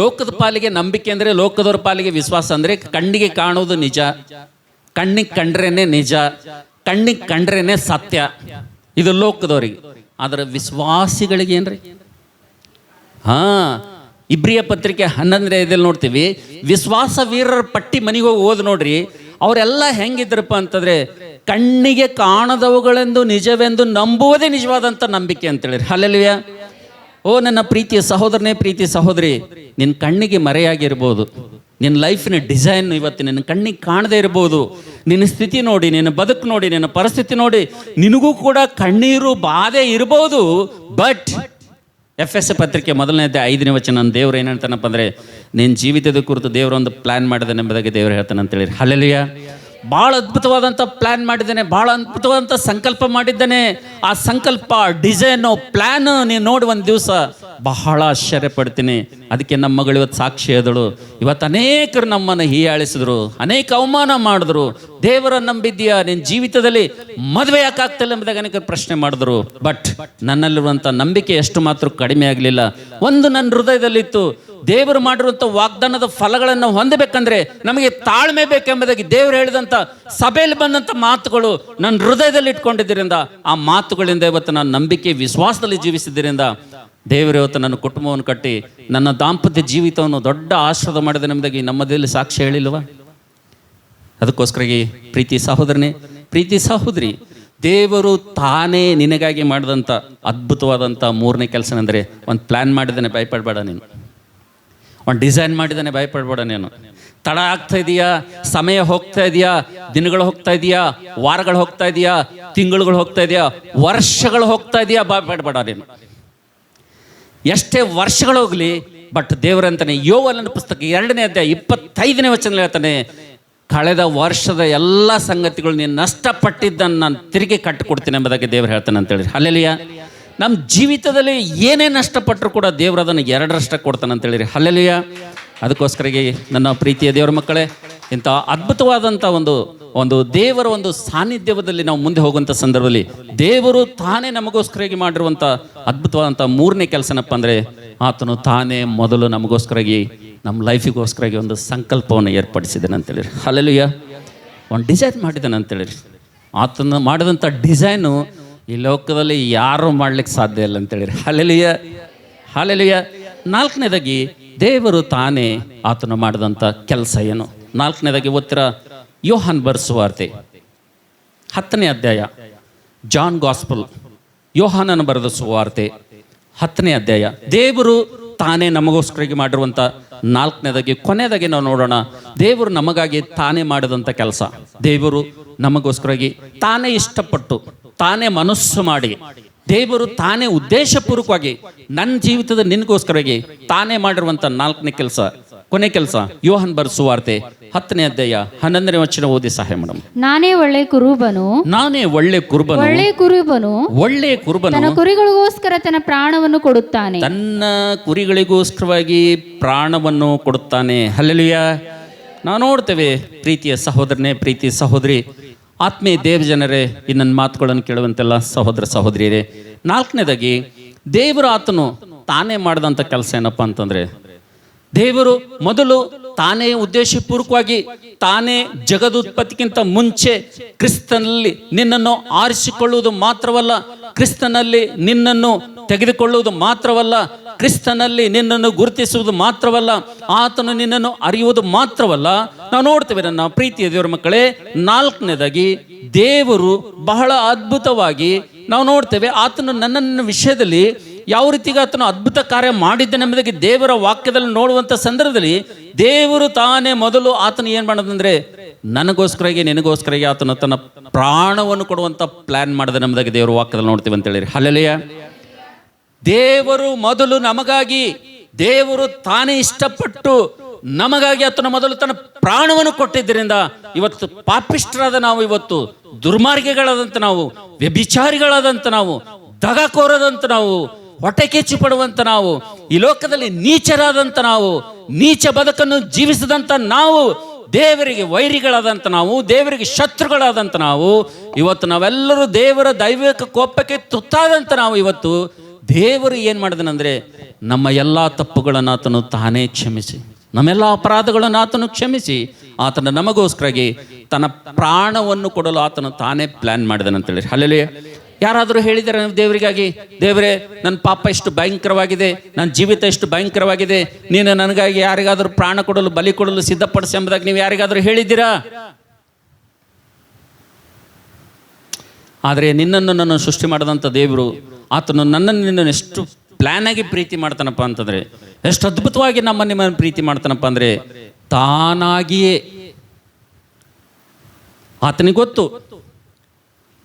ಲೋಕದ ಪಾಲಿಗೆ ನಂಬಿಕೆ ಅಂದರೆ, ಲೋಕದವ್ರ ಪಾಲಿಗೆ ವಿಶ್ವಾಸ ಅಂದರೆ ಕಣ್ಣಿಗೆ ಕಾಣುವುದು ನಿಜ, ಕಣ್ಣಿಗೆ ಕಂಡ್ರೇನೆ ನಿಜ, ಕಣ್ಣಿಗೆ ಕಂಡ್ರೇನೆ ಸತ್ಯ. ಇದು ಲೋಕದವರಿಗೆ. ಆದರೆ ವಿಶ್ವಾಸಿಗಳಿಗೆ ಏನ್ರಿ? ಇಬ್ರಿಯ ಪತ್ರಿಕೆ 11ನೇ ನೋಡ್ತೀವಿ, ವಿಶ್ವಾಸ ವೀರರ ಪಟ್ಟಿ ಮನೆಗೆ ಹೋಗಿ ಓದ್ ನೋಡ್ರಿ, ಅವರೆಲ್ಲ ಹೆಂಗಿದ್ರಪ್ಪ ಅಂತಂದ್ರೆ ಕಣ್ಣಿಗೆ ಕಾಣದವುಗಳೆಂದು ನಿಜವೆಂದು ನಂಬುವುದೇ ನಿಜವಾದಂಥ ನಂಬಿಕೆ ಅಂತೇಳಿ. ಹಲ್ಲೆಲೂಯಾ. ಓ ನನ್ನ ಪ್ರೀತಿಯ ಸಹೋದರನೇ, ಪ್ರೀತಿ ಸಹೋದರಿ, ನಿನ್ನ ಕಣ್ಣಿಗೆ ಮರೆಯಾಗಿರ್ಬೋದು, ನಿನ್ನ ಲೈಫಿನ ಡಿಸೈನ್ ಇವತ್ತು ನಿನ್ನ ಕಣ್ಣಿಗೆ ಕಾಣದೇ ಇರ್ಬೋದು. ನಿನ್ನ ಸ್ಥಿತಿ ನೋಡಿ, ನಿನ್ನ ಬದುಕು ನೋಡಿ, ನಿನ್ನ ಪರಿಸ್ಥಿತಿ ನೋಡಿ ನಿನಗೂ ಕೂಡ ಕಣ್ಣೀರು ಬಾಧೆ ಇರ್ಬೋದು. ಬಟ್ ಎಫೆಸ ಪತ್ರಿಕೆ 1ನೇ ಅಧ್ಯಾಯ 5ನೇ ವಚನ ದೇವ್ರು ಏನು ಹೇಳ್ತಾನಪ್ಪ ಅಂದರೆ, ನಿನ್ನ ಜೀವಿತದ ಕುರಿತು ದೇವರು ಒಂದು ಪ್ಲ್ಯಾನ್ ಮಾಡಿದ್ದಾನೆ ಎಂಬುದಾಗಿ ದೇವರು ಹೇಳ್ತಾನೆ ಅಂತೇಳಿ. ಹಲ್ಲೆಲೂಯಾ. ಭಾಳ ಅದ್ಭುತವಾದಂಥ ಪ್ಲ್ಯಾನ್ ಮಾಡಿದ್ದಾನೆ, ಭಾಳ ಅದ್ಭುತವಾದಂಥ ಸಂಕಲ್ಪ ಮಾಡಿದ್ದಾನೆ. ಆ ಸಂಕಲ್ಪ, ಡಿಸೈನು, ಪ್ಲ್ಯಾನು ನೀನು ನೋಡಿ ಒಂದು ದಿವಸ ಬಹಳ ಆಶ್ಚರ್ಯ ಪಡ್ತೀನಿ. ಅದಕ್ಕೆ ನಮ್ಮ ಮಗಳು ಇವತ್ತು ಸಾಕ್ಷಿ ಹೇಳಿದಳು. ಇವತ್ತು ಅನೇಕರು ನಮ್ಮನ್ನು ಹೀಯಾಳಿಸಿದ್ರು, ಅನೇಕ ಅವಮಾನ ಮಾಡಿದ್ರು. ದೇವರ ನಂಬಿದ್ದೀಯಾ? ನಿನ್ನ ಜೀವಿತದಲ್ಲಿ ಮದುವೆ ಯಾಕಾಗ್ತಿಲ್ಲ ಎಂಬುದಾಗಿ ಅನೇಕರು ಪ್ರಶ್ನೆ ಮಾಡಿದ್ರು. ಬಟ್ ನನ್ನಲ್ಲಿರುವಂಥ ನಂಬಿಕೆ ಎಷ್ಟು ಮಾತ್ರ ಕಡಿಮೆ ಆಗಲಿಲ್ಲ. ಒಂದು ನನ್ನ ಹೃದಯದಲ್ಲಿತ್ತು, ದೇವರು ಮಾಡಿರುವಂಥ ವಾಗ್ದಾನದ ಫಲಗಳನ್ನು ಹೊಂದಬೇಕಂದ್ರೆ ನಮಗೆ ತಾಳ್ಮೆ ಬೇಕೆಂಬುದಾಗಿ ದೇವರು ಹೇಳಿದಂಥ ಸಭೆಯಲ್ಲಿ ಬಂದಂಥ ಮಾತುಗಳು ನನ್ನ ಹೃದಯದಲ್ಲಿ ಇಟ್ಕೊಂಡಿದ್ದರಿಂದ, ಆ ಮಾತುಗಳಿಂದ ಇವತ್ತು ನಾನು ನಂಬಿಕೆ ವಿಶ್ವಾಸದಲ್ಲಿ ಜೀವಿಸಿದ್ದರಿಂದ ದೇವರು ಇವತ್ತು ನನ್ನ ಕುಟುಂಬವನ್ನು ಕಟ್ಟಿ ನನ್ನ ದಾಂಪತ್ಯ ಜೀವಿತವನ್ನು ದೊಡ್ಡ ಆಶೀರ್ವಾದ ಮಾಡಿದ ಎಂಬುದಾಗಿ ನಮ್ಮದಲ್ಲಿ ಸಾಕ್ಷಿ ಹೇಳಿಲ್ವ? ಅದಕ್ಕೋಸ್ಕರಾಗಿ ಪ್ರೀತಿ ಸಹೋದರನೇ, ಪ್ರೀತಿ ಸಹೋದರಿ, ದೇವರು ತಾನೇ ನಿನಗಾಗಿ ಮಾಡಿದಂಥ ಅದ್ಭುತವಾದಂಥ 3ನೇ ಕೆಲಸನೆಂದರೆ ಒಂದು ಪ್ಲ್ಯಾನ್ ಮಾಡಿದ್ದಾನೆ, ಭಯಪಡಬೇಡ ನೀನು. ಒಂದು ಡಿಸೈನ್ ಮಾಡಿದ್ದಾನೆ, ಭಯಪಡಬೇಡ ನೀನು. ತಡ ಆಗ್ತಾ ಇದೆಯಾ, ಸಮಯ ಹೋಗ್ತಾ ಇದೆಯಾ, ದಿನಗಳು ಹೋಗ್ತಾ ಇದೆಯಾ, ವಾರಗಳು ಹೋಗ್ತಾ ಇದೆಯಾ, ತಿಂಗಳುಗಳು ಹೋಗ್ತಾ ಇದೆಯಾ, ವರ್ಷಗಳು ಹೋಗ್ತಾ ಇದೆಯಾ, ಭಯಪಡಬೇಡ ನೀನು. ಎಷ್ಟೇ ವರ್ಷಗಳು ಹೋಗಲಿ, ಬಟ್ ದೇವರಂತಾನೆ ಯೋವಲನ ಪುಸ್ತಕ 2ನೇ ಅಧ್ಯಾಯ 25ನೇ ವಚನ ಹೇಳ್ತಾನೆ, ಕಳೆದ ವರ್ಷದ ಎಲ್ಲ ಸಂಗತಿಗಳು ನೀನು ನಷ್ಟಪಟ್ಟಿದ್ದನ್ನು ನಾನು ತಿರುಗಿ ಕಟ್ಟಿಕೊಡ್ತೀನಿ ಎಂಬುದಾಗಿ ದೇವರು ಹೇಳ್ತಾನೆ ಅಂತೇಳಿ. ಹಲ್ಲೆಲೂಯಾ. ನಮ್ಮ ಜೀವಿತದಲ್ಲಿ ಏನೇ ನಷ್ಟಪಟ್ಟರು ಕೂಡ ದೇವರು ಅದನ್ನು 2ರಷ್ಟು ಕೊಡ್ತಾನೆ ಅಂತೇಳಿರಿ. ಹಲ್ಲೆಲೂಯಾ. ಅದಕ್ಕೋಸ್ಕರಾಗಿ ನನ್ನ ಪ್ರೀತಿಯ ದೇವರ ಮಕ್ಕಳೇ, ಇಂಥ ಅದ್ಭುತವಾದಂಥ ಒಂದು ದೇವರ ಒಂದು ಸಾನ್ನಿಧ್ಯದಲ್ಲಿ ನಾವು ಮುಂದೆ ಹೋಗುವಂಥ ಸಂದರ್ಭದಲ್ಲಿ ದೇವರು ತಾನೇ ನಮಗೋಸ್ಕರಾಗಿ ಮಾಡಿರುವಂಥ ಅದ್ಭುತವಾದಂಥ 3ನೇ ಕೆಲಸನಪ್ಪ ಅಂದರೆ, ಆತನು ತಾನೇ ಮೊದಲು ನಮಗೋಸ್ಕರಾಗಿ, ನಮ್ಮ ಲೈಫಿಗೋಸ್ಕರಾಗಿ ಒಂದು ಸಂಕಲ್ಪವನ್ನು ಏರ್ಪಡಿಸಿದ್ದಾನೆ ಅಂತೇಳಿರಿ. ಹಲ್ಲೆಲೂಯಾ. ಒಂದು ಡಿಸೈನ್ ಮಾಡಿದ್ದಾನೆ ಅಂತೇಳಿರಿ. ಆತನ ಮಾಡಿದಂಥ ಡಿಸೈನು ಈ ಲೋಕದಲ್ಲಿ ಯಾರೂ ಮಾಡ್ಲಿಕ್ಕೆ ಸಾಧ್ಯ ಇಲ್ಲ ಅಂತೇಳಿರಿ. ಹಲ್ಲೆಲೂಯಾ. ಹಲ್ಲೆಲೂಯಾ. 4ನೇದಾಗಿ ದೇವರು ತಾನೇ ಆತನು ಮಾಡಿದಂಥ ಕೆಲಸ ಏನು? 4ನೇದಾಗಿ ಓದ್ತಿರ ಯೋಹಾನ್ ಬರೆದ ಸುವಾರ್ತೆ 10ನೇ ಅಧ್ಯಾಯ, ಜಾನ್ ಗಾಸ್ಪಲ್, ಯೋಹಾನನ ಬರೆದ ಸುವಾರ್ತೆ 10ನೇ ಅಧ್ಯಾಯ. ದೇವರು ತಾನೇ ನಮಗೋಸ್ಕರಾಗಿ ಮಾಡಿರುವಂಥ 4ನೇದಾಗಿ ಕೊನೆಯದಾಗಿ ನಾವು ನೋಡೋಣ, ದೇವರು ನಮಗಾಗಿ ತಾನೇ ಮಾಡಿದಂಥ ಕೆಲಸ. ದೇವರು ನಮಗೋಸ್ಕರಾಗಿ ತಾನೇ ಇಷ್ಟಪಟ್ಟು, ತಾನೇ ಮನಸ್ಸು ಮಾಡಿ, ದೇವರು ತಾನೇ ಉದ್ದೇಶಪೂರ್ವಕವಾಗಿ ನನ್ನ ಜೀವಿತದ ನಿನಗೋಸ್ಕರವಾಗಿ ತಾನೇ ಮಾಡಿರುವಂಥ 4ನೇ ಕೆಲಸ, ಕೊನೆ ಕೆಲಸ, ಯೋಹಾನ್ ಬರೆದ ಸುವಾರ್ತೆ 10ನೇ ಅಧ್ಯಾಯ 11ನೇ ವಚನ ಓದಿ ಸಹಾಯ ಮೇಡಮ್. ನಾನೇ ಒಳ್ಳೆ ಕುರುಬನು, ನಾನೇ ಒಳ್ಳೆ ಕುರುಬನು, ಒಳ್ಳೆ ಕುರುಬನು ತನ್ನ ಕುರಿಗಳಿಗೋಸ್ಕರ ತನ್ನ ಪ್ರಾಣವನ್ನು ಕೊಡುತ್ತಾನೆ, ತನ್ನ ಕುರಿಗಳಿಗೋಸ್ಕರವಾಗಿ ಪ್ರಾಣವನ್ನು ಕೊಡುತ್ತಾನೆ. ಹಲ್ಲೆಲೂಯಾ. ನಾವು ನೋಡ್ತೇವೆ ಪ್ರೀತಿಯ ಸಹೋದರನೇ, ಪ್ರೀತಿ ಸಹೋದರಿ, ಆತ್ಮೀಯ ದೇವ ಜನರೇ, ಈ ನನ್ನ ಮಾತುಗಳನ್ನು ಕೇಳುವಂತೆಲ್ಲ ಸಹೋದರ ಸಹೋದರಿಯರೇ, 4ನೇದಾಗಿ ದೇವರು ಆತನು ತಾನೇ ಮಾಡಿದಂಥ ಕೆಲಸ ಏನಪ್ಪ ಅಂತಂದರೆ, ದೇವರು ಮೊದಲು ತಾನೇ ಉದ್ದೇಶಪೂರ್ವಕವಾಗಿ, ತಾನೇ ಜಗದುತ್ಪತ್ತಿಗಿಂತ ಮುಂಚೆ ಕ್ರಿಸ್ತನಲ್ಲಿ ನಿನ್ನನ್ನು ಆರಿಸಿಕೊಳ್ಳುವುದು ಮಾತ್ರವಲ್ಲ, ಕ್ರಿಸ್ತನಲ್ಲಿ ನಿನ್ನನ್ನು ತೆಗೆದುಕೊಳ್ಳುವುದು ಮಾತ್ರವಲ್ಲ, ಕ್ರಿಸ್ತನಲ್ಲಿ ನಿನ್ನನ್ನು ಗುರುತಿಸುವುದು ಮಾತ್ರವಲ್ಲ, ಆತನು ನಿನ್ನನ್ನು ಅರಿಯುವುದು ಮಾತ್ರವಲ್ಲ. ನಾವು ನೋಡ್ತೇವೆ ನನ್ನ ಪ್ರೀತಿಯ ದೇವರ ಮಕ್ಕಳೇ, 4ನೇದಾಗಿ ದೇವರು ಬಹಳ ಅದ್ಭುತವಾಗಿ ನಾವು ನೋಡ್ತೇವೆ ಆತನು ನನ್ನ ವಿಷಯದಲ್ಲಿ ಯಾವ ರೀತಿಗೆ ಆತನು ಅದ್ಭುತ ಕಾರ್ಯ ಮಾಡಿದ್ದನೆಂಬುದಾಗಿ ದೇವರ ವಾಕ್ಯದಲ್ಲಿ ನೋಡುವಂಥ ಸಂದರ್ಭದಲ್ಲಿ ದೇವರು ತಾನೇ ಮೊದಲು ಆತನು ಏನು ಮಾಡೋದಂದ್ರೆ ನನಗೋಸ್ಕರಾಗಿ ನಿನಗೋಸ್ಕರಾಗಿ ಆತನು ತನ್ನ ಪ್ರಾಣವನ್ನು ಕೊಡುವಂಥ ಪ್ಲಾನ್ ಮಾಡಿದನೆಂಬುದಾಗಿ ದೇವರ ವಾಕ್ಯದಲ್ಲಿ ನೋಡ್ತೀವಿ ಅಂತ ಹೇಳಿರಿ. ಹಲ್ಲೆಲೂಯ. ದೇವರು ಮೊದಲು ನಮಗಾಗಿ, ದೇವರು ತಾನೇ ಇಷ್ಟಪಟ್ಟು ನಮಗಾಗಿ ಆತನು ಮೊದಲು ತನ್ನ ಪ್ರಾಣವನ್ನು ಕೊಟ್ಟಿದ್ದರಿಂದ ಇವತ್ತು ಪಾಪಿಷ್ಠರಾದ ನಾವು, ಇವತ್ತು ದುರ್ಮಾರ್ಗಿಗಳಾದಂಥ ನಾವು, ವ್ಯಭಿಚಾರಿಗಳಾದಂಥ ನಾವು, ದಗಕೋರದಂತ ನಾವು, ಹೊಟ್ಟೆ ಕಿಚ್ಚು ಪಡುವಂತ ನಾವು, ಈ ಲೋಕದಲ್ಲಿ ನೀಚರಾದಂಥ ನಾವು, ನೀಚ ಬದುಕನ್ನು ಜೀವಿಸಿದಂಥ ನಾವು, ದೇವರಿಗೆ ವೈರಿಗಳಾದಂಥ ನಾವು, ದೇವರಿಗೆ ಶತ್ರುಗಳಾದಂಥ ನಾವು, ಇವತ್ತು ನಾವೆಲ್ಲರೂ ದೇವರ ದೈವಿಕ ಕೋಪಕ್ಕೆ ತುತ್ತಾದಂಥ ನಾವು, ಇವತ್ತು ದೇವರು ಏನು ಮಾಡಿದನಂದ್ರೆ ನಮ್ಮ ಎಲ್ಲ ತಪ್ಪುಗಳನ್ನು ಆತನು ತಾನೇ ಕ್ಷಮಿಸಿ, ನಮ್ಮೆಲ್ಲ ಅಪರಾಧಗಳನ್ನು ಆತನು ಕ್ಷಮಿಸಿ, ಆತನ ನಮಗೋಸ್ಕರಾಗಿ ತನ್ನ ಪ್ರಾಣವನ್ನು ಕೊಡಲು ಆತನು ತಾನೇ ಪ್ಲಾನ್ ಮಾಡಿದನಂತೇಳಿ. ಹಲ್ಲೆಲೂಯಾ. ಯಾರಾದರೂ ಹೇಳಿದ್ದಾರೆ ದೇವರಿಗಾಗಿ, ದೇವರೇ ನನ್ನ ಪಾಪ ಎಷ್ಟು ಭಯಂಕರವಾಗಿದೆ, ನನ್ನ ಜೀವಿತ ಎಷ್ಟು ಭಯಂಕರವಾಗಿದೆ, ನೀನು ನನಗಾಗಿ ಯಾರಿಗಾದರೂ ಪ್ರಾಣ ಕೊಡಲು, ಬಲಿ ಕೊಡಲು ಸಿದ್ಧಪಡಿಸಿ ಎಂಬುದಾಗಿ ನೀವು ಯಾರಿಗಾದರೂ ಹೇಳಿದ್ದೀರಾ? ಆದರೆ ನಿನ್ನನ್ನು ನನ್ನ ಸೃಷ್ಟಿ ಮಾಡಿದಂಥ ದೇವರು ಆತನು ನಿನ್ನನ್ನು ಎಷ್ಟು ಪ್ಲಾನ್ ಆಗಿ ಪ್ರೀತಿ ಮಾಡ್ತಾನಪ್ಪ ಅಂತಂದರೆ, ಎಷ್ಟು ಅದ್ಭುತವಾಗಿ ನಿಮ್ಮನ್ನು ಪ್ರೀತಿ ಮಾಡ್ತಾನಪ್ಪ ಅಂದರೆ, ತಾನಾಗಿಯೇ ಆತನಿಗೆ ಗೊತ್ತು.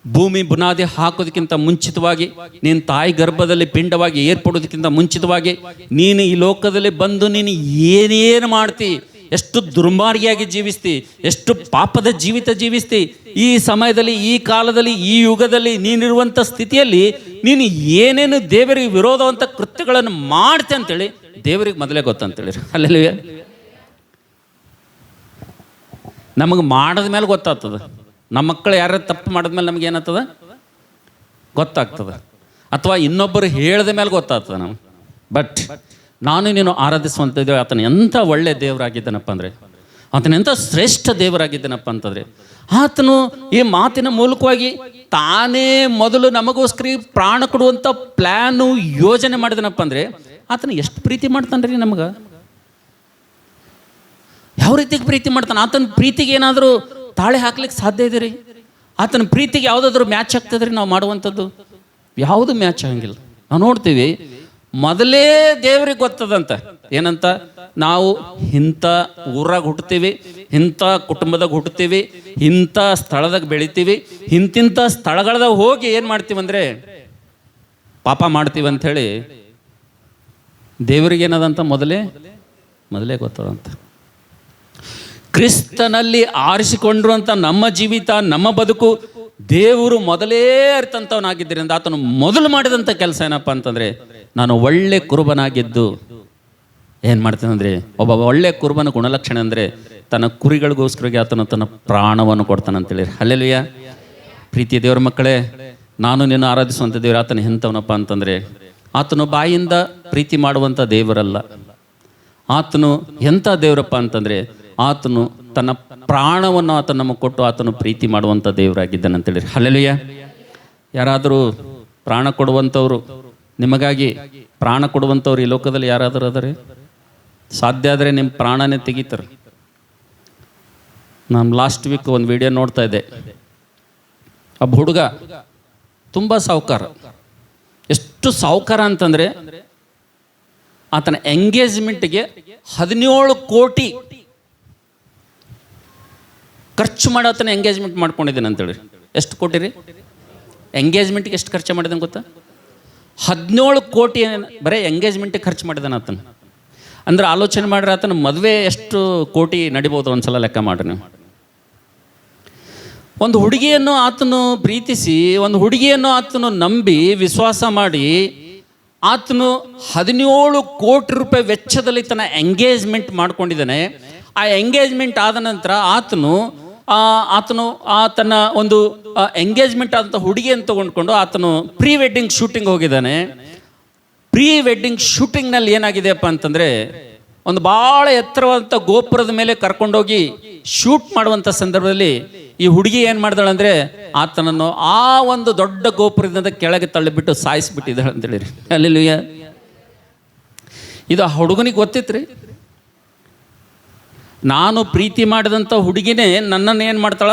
ಭೂಮಿ ಬುನಾದಿ ಹಾಕೋದಕ್ಕಿಂತ ಮುಂಚಿತವಾಗಿ, ನೀನು ತಾಯಿ ಗರ್ಭದಲ್ಲಿ ಪಿಂಡವಾಗಿ ಏರ್ಪಡೋದಕ್ಕಿಂತ ಮುಂಚಿತವಾಗಿ, ನೀನು ಈ ಲೋಕದಲ್ಲಿ ಬಂದು ನೀನು ಏನೇನು ಮಾಡ್ತಿ, ಎಷ್ಟು ದುರ್ಮಾರ್ಗಿಯಾಗಿ ಜೀವಿಸ್ತಿ, ಎಷ್ಟು ಪಾಪದ ಜೀವಿತ ಜೀವಿಸ್ತಿ, ಈ ಸಮಯದಲ್ಲಿ, ಈ ಕಾಲದಲ್ಲಿ, ಈ ಯುಗದಲ್ಲಿ ನೀನಿರುವಂಥ ಸ್ಥಿತಿಯಲ್ಲಿ ನೀನು ಏನೇನು ದೇವರಿಗೆ ವಿರೋಧವಂಥ ಕೃತ್ಯಗಳನ್ನು ಮಾಡ್ತೆ ಅಂತೇಳಿ ದೇವರಿಗೆ ಮೊದಲೇ ಗೊತ್ತಂತೇಳಿ. ಅಲ್ಲೆಲ್ಲವೇ ನಮಗೆ ಮಾಡಿದ ಮೇಲೆ ಗೊತ್ತಾಗ್ತದೆ. ನಮ್ಮ ಮಕ್ಕಳು ಯಾರು ತಪ್ಪು ಮಾಡಿದ್ಮೇಲೆ ನಮ್ಗೆ ಏನಾಗ್ತದೆ ಗೊತ್ತಾಗ್ತದೆ, ಅಥವಾ ಇನ್ನೊಬ್ಬರು ಹೇಳಿದ ಮೇಲೆ ಗೊತ್ತಾಗ್ತದೆ ನಮ್ಗೆ. ಬಟ್ ನಾನು ನೀನು ಆರಾಧಿಸುವಂಥದ್ದು ಆತನ ಎಂಥ ಒಳ್ಳೆ ದೇವರಾಗಿದ್ದಾನಪ್ಪ ಅಂದರೆ, ಆತನ ಎಂಥ ಶ್ರೇಷ್ಠ ದೇವರಾಗಿದ್ದಾನಪ್ಪ ಅಂತಂದರೆ, ಆತನು ಈ ಮಾತಿನ ಮೂಲಕವಾಗಿ ತಾನೇ ಮೊದಲು ನಮಗೋಸ್ಕರ ಪ್ರಾಣ ಕೊಡುವಂಥ ಪ್ಲ್ಯಾನು, ಯೋಜನೆ ಮಾಡಿದನಪ್ಪ ಅಂದರೆ, ಆತನ ಎಷ್ಟು ಪ್ರೀತಿ ಮಾಡ್ತಾನೆ ರೀ ನಮ್ಗೆ, ಯಾವ ರೀತಿಗೆ ಪ್ರೀತಿ ಮಾಡ್ತಾನೆ. ಆತನ ಪ್ರೀತಿಗೆ ಏನಾದರೂ ತಾಳೆ ಹಾಕ್ಲಿಕ್ಕೆ ಸಾಧ್ಯ ಇದೆ ರೀ? ಆತನ ಪ್ರೀತಿಗೆ ಯಾವುದಾದ್ರೂ ಮ್ಯಾಚ್ ಆಗ್ತದೆ ರೀ ನಾವು ಮಾಡುವಂಥದ್ದು? ಯಾವುದು ಮ್ಯಾಚ್ ಆಗಂಗಿಲ್ಲ. ನಾವು ನೋಡ್ತೀವಿ ಮೊದಲೇ ದೇವ್ರಿಗೆ ಗೊತ್ತದಂತ ಏನಂತ, ನಾವು ಇಂಥ ಊರಾಗ ಹುಟ್ಟುತ್ತೀವಿ, ಇಂಥ ಕುಟುಂಬದಾಗ ಹುಟ್ಟುತ್ತೀವಿ, ಇಂಥ ಸ್ಥಳದಾಗ ಬೆಳಿತೀವಿ, ಇಂತಿಂಥ ಸ್ಥಳಗಳದಾಗ ಹೋಗಿ ಏನು ಮಾಡ್ತೀವಿ ಅಂದರೆ ಪಾಪ ಮಾಡ್ತೀವಿ ಅಂಥೇಳಿ ದೇವ್ರಿಗೆ ಏನದಂತ ಮೊದಲೇ ಗೊತ್ತದಂತ. ಕ್ರಿಸ್ತನಲ್ಲಿ ಆರಿಸಿಕೊಂಡಿರುವಂಥ ನಮ್ಮ ಜೀವಿತ, ನಮ್ಮ ಬದುಕು ದೇವರು ಮೊದಲೇ ಅರಿತಂಥವನಾಗಿದ್ದರಿಂದ ಆತನು ಮೊದಲು ಮಾಡಿದಂಥ ಕೆಲಸ ಏನಪ್ಪ ಅಂತಂದರೆ, ನಾನು ಒಳ್ಳೆ ಕುರುಬನಾಗಿದ್ದು ಏನು ಮಾಡ್ತೇನೆ ಅಂದರೆ, ಒಬ್ಬ ಒಳ್ಳೆ ಕುರುಬನ ಗುಣಲಕ್ಷಣ ಅಂದರೆ ತನ್ನ ಕುರಿಗಳಿಗೋಸ್ಕರ ಆತನು ತನ್ನ ಪ್ರಾಣವನ್ನು ಕೊಡ್ತಾನಂತೇಳಿ. ಹಲ್ಲೆಲೂಯಾ. ಪ್ರೀತಿಯ ದೇವರ ಮಕ್ಕಳೇ, ನಾನು ನಿನ್ನ ಆರಾಧಿಸುವಂಥ ದೇವರು ಆತನ ಎಂಥವನಪ್ಪ ಅಂತಂದರೆ, ಆತನು ಬಾಯಿಂದ ಪ್ರೀತಿ ಮಾಡುವಂಥ ದೇವರಲ್ಲ. ಆತನು ಎಂಥ ದೇವರಪ್ಪ ಅಂತಂದರೆ, ಆತನು ತನ್ನ ಪ್ರಾಣವನ್ನು ಆತನು ನಮಗೆ ಕೊಟ್ಟು ಆತನು ಪ್ರೀತಿ ಮಾಡುವಂಥ ದೇವರಾಗಿದ್ದಾನಂತೇಳಿ. ಹಲ್ಲೆಲೂಯಾ. ಯಾರಾದರೂ ಪ್ರಾಣ ಕೊಡುವಂಥವ್ರು, ನಿಮಗಾಗಿ ಪ್ರಾಣ ಕೊಡುವಂಥವ್ರು ಈ ಲೋಕದಲ್ಲಿ ಯಾರಾದರೂ ಅದರೇ? ಸಾಧ್ಯ ಆದರೆ ನಿಮ್ಮ ಪ್ರಾಣನೇ ತೆಗಿತಾರೆ. ನಾನು ಲಾಸ್ಟ್ ವೀಕ್ ಒಂದು ವಿಡಿಯೋ ನೋಡ್ತಾ ಇದ್ದೆ. ಒಬ್ಬ ಹುಡುಗ ತುಂಬ ಸಾಹುಕಾರ. ಎಷ್ಟು ಸಾಹುಕಾರ ಅಂತಂದರೆ, ಆತನ ಎಂಗೇಜ್ಮೆಂಟ್ಗೆ 17 ಕೋಟಿ ಖರ್ಚು ಮಾಡಿ ಆತನ ಎಂಗೇಜ್ಮೆಂಟ್ ಮಾಡ್ಕೊಂಡಿದ್ದೇನೆ ಅಂತೇಳಿ. ಎಷ್ಟು ಕೋಟಿ ರೀ? ಎಂಗೇಜ್ಮೆಂಟ್ಗೆ ಎಷ್ಟು ಖರ್ಚು ಮಾಡಿದ್ದಾನೆ ಗೊತ್ತಾ? 17 ಕೋಟಿ ಬರೀ ಎಂಗೇಜ್ಮೆಂಟಿಗೆ ಖರ್ಚು ಮಾಡಿದ್ದಾನೆ ಆತನ. ಅಂದ್ರೆ ಆಲೋಚನೆ ಮಾಡ್ರೆ ಆತನ ಮದುವೆ ಎಷ್ಟು ಕೋಟಿ ನಡಿಬೋದು ಒಂದ್ಸಲ ಲೆಕ್ಕ ಮಾಡ್ರಿ ನೀವು. ಒಂದು ಹುಡುಗಿಯನ್ನು ಆತನು ಪ್ರೀತಿಸಿ, ಒಂದು ಹುಡುಗಿಯನ್ನು ಆತನು ನಂಬಿ ವಿಶ್ವಾಸ ಮಾಡಿ, ಆತನು 17 ಕೋಟಿ ರೂಪಾಯಿ ವೆಚ್ಚದಲ್ಲಿ ತನ್ನ ಎಂಗೇಜ್ಮೆಂಟ್ ಮಾಡ್ಕೊಂಡಿದ್ದಾನೆ. ಆ ಎಂಗೇಜ್ಮೆಂಟ್ ಆದ ನಂತರ ಆತನು ತನ್ನ ಒಂದು ಎಂಗೇಜ್ಮೆಂಟ್ ಆದಂಥ ಹುಡುಗಿಯನ್ನು ತಗೊಂಡ್ಕೊಂಡು ಆತನು ಪ್ರೀ ವೆಡ್ಡಿಂಗ್ ಶೂಟಿಂಗ್ ಹೋಗಿದ್ದಾನೆ. ಪ್ರೀ ವೆಡ್ಡಿಂಗ್ ಶೂಟಿಂಗ್ನಲ್ಲಿ ಏನಾಗಿದೆಯಪ್ಪ ಅಂತಂದರೆ, ಒಂದು ಭಾಳ ಎತ್ತರವಾದಂಥ ಗೋಪುರದ ಮೇಲೆ ಕರ್ಕೊಂಡೋಗಿ ಶೂಟ್ ಮಾಡುವಂಥ ಸಂದರ್ಭದಲ್ಲಿ ಈ ಹುಡುಗಿ ಏನು ಮಾಡ್ದಾಳೆ ಅಂದರೆ, ಆತನನ್ನು ಆ ಒಂದು ದೊಡ್ಡ ಗೋಪುರದಿಂದ ಕೆಳಗೆ ತಳ್ಳಿಬಿಟ್ಟು ಸಾಯಿಸಿಬಿಟ್ಟಿದ್ದಾಳೆ ಅಂತೇಳಿ. ಅಲ್ಲೆಲ್ಲೂಯಾ. ಇದು ಆ ಹುಡುಗನಿಗೆ ಗೊತ್ತಿತ್ರಿ. ನಾನು ಪ್ರೀತಿ ಮಾಡಿದಂಥ ಹುಡುಗಿನೇ ನನ್ನನ್ನು ಏನು ಮಾಡ್ತಾಳ,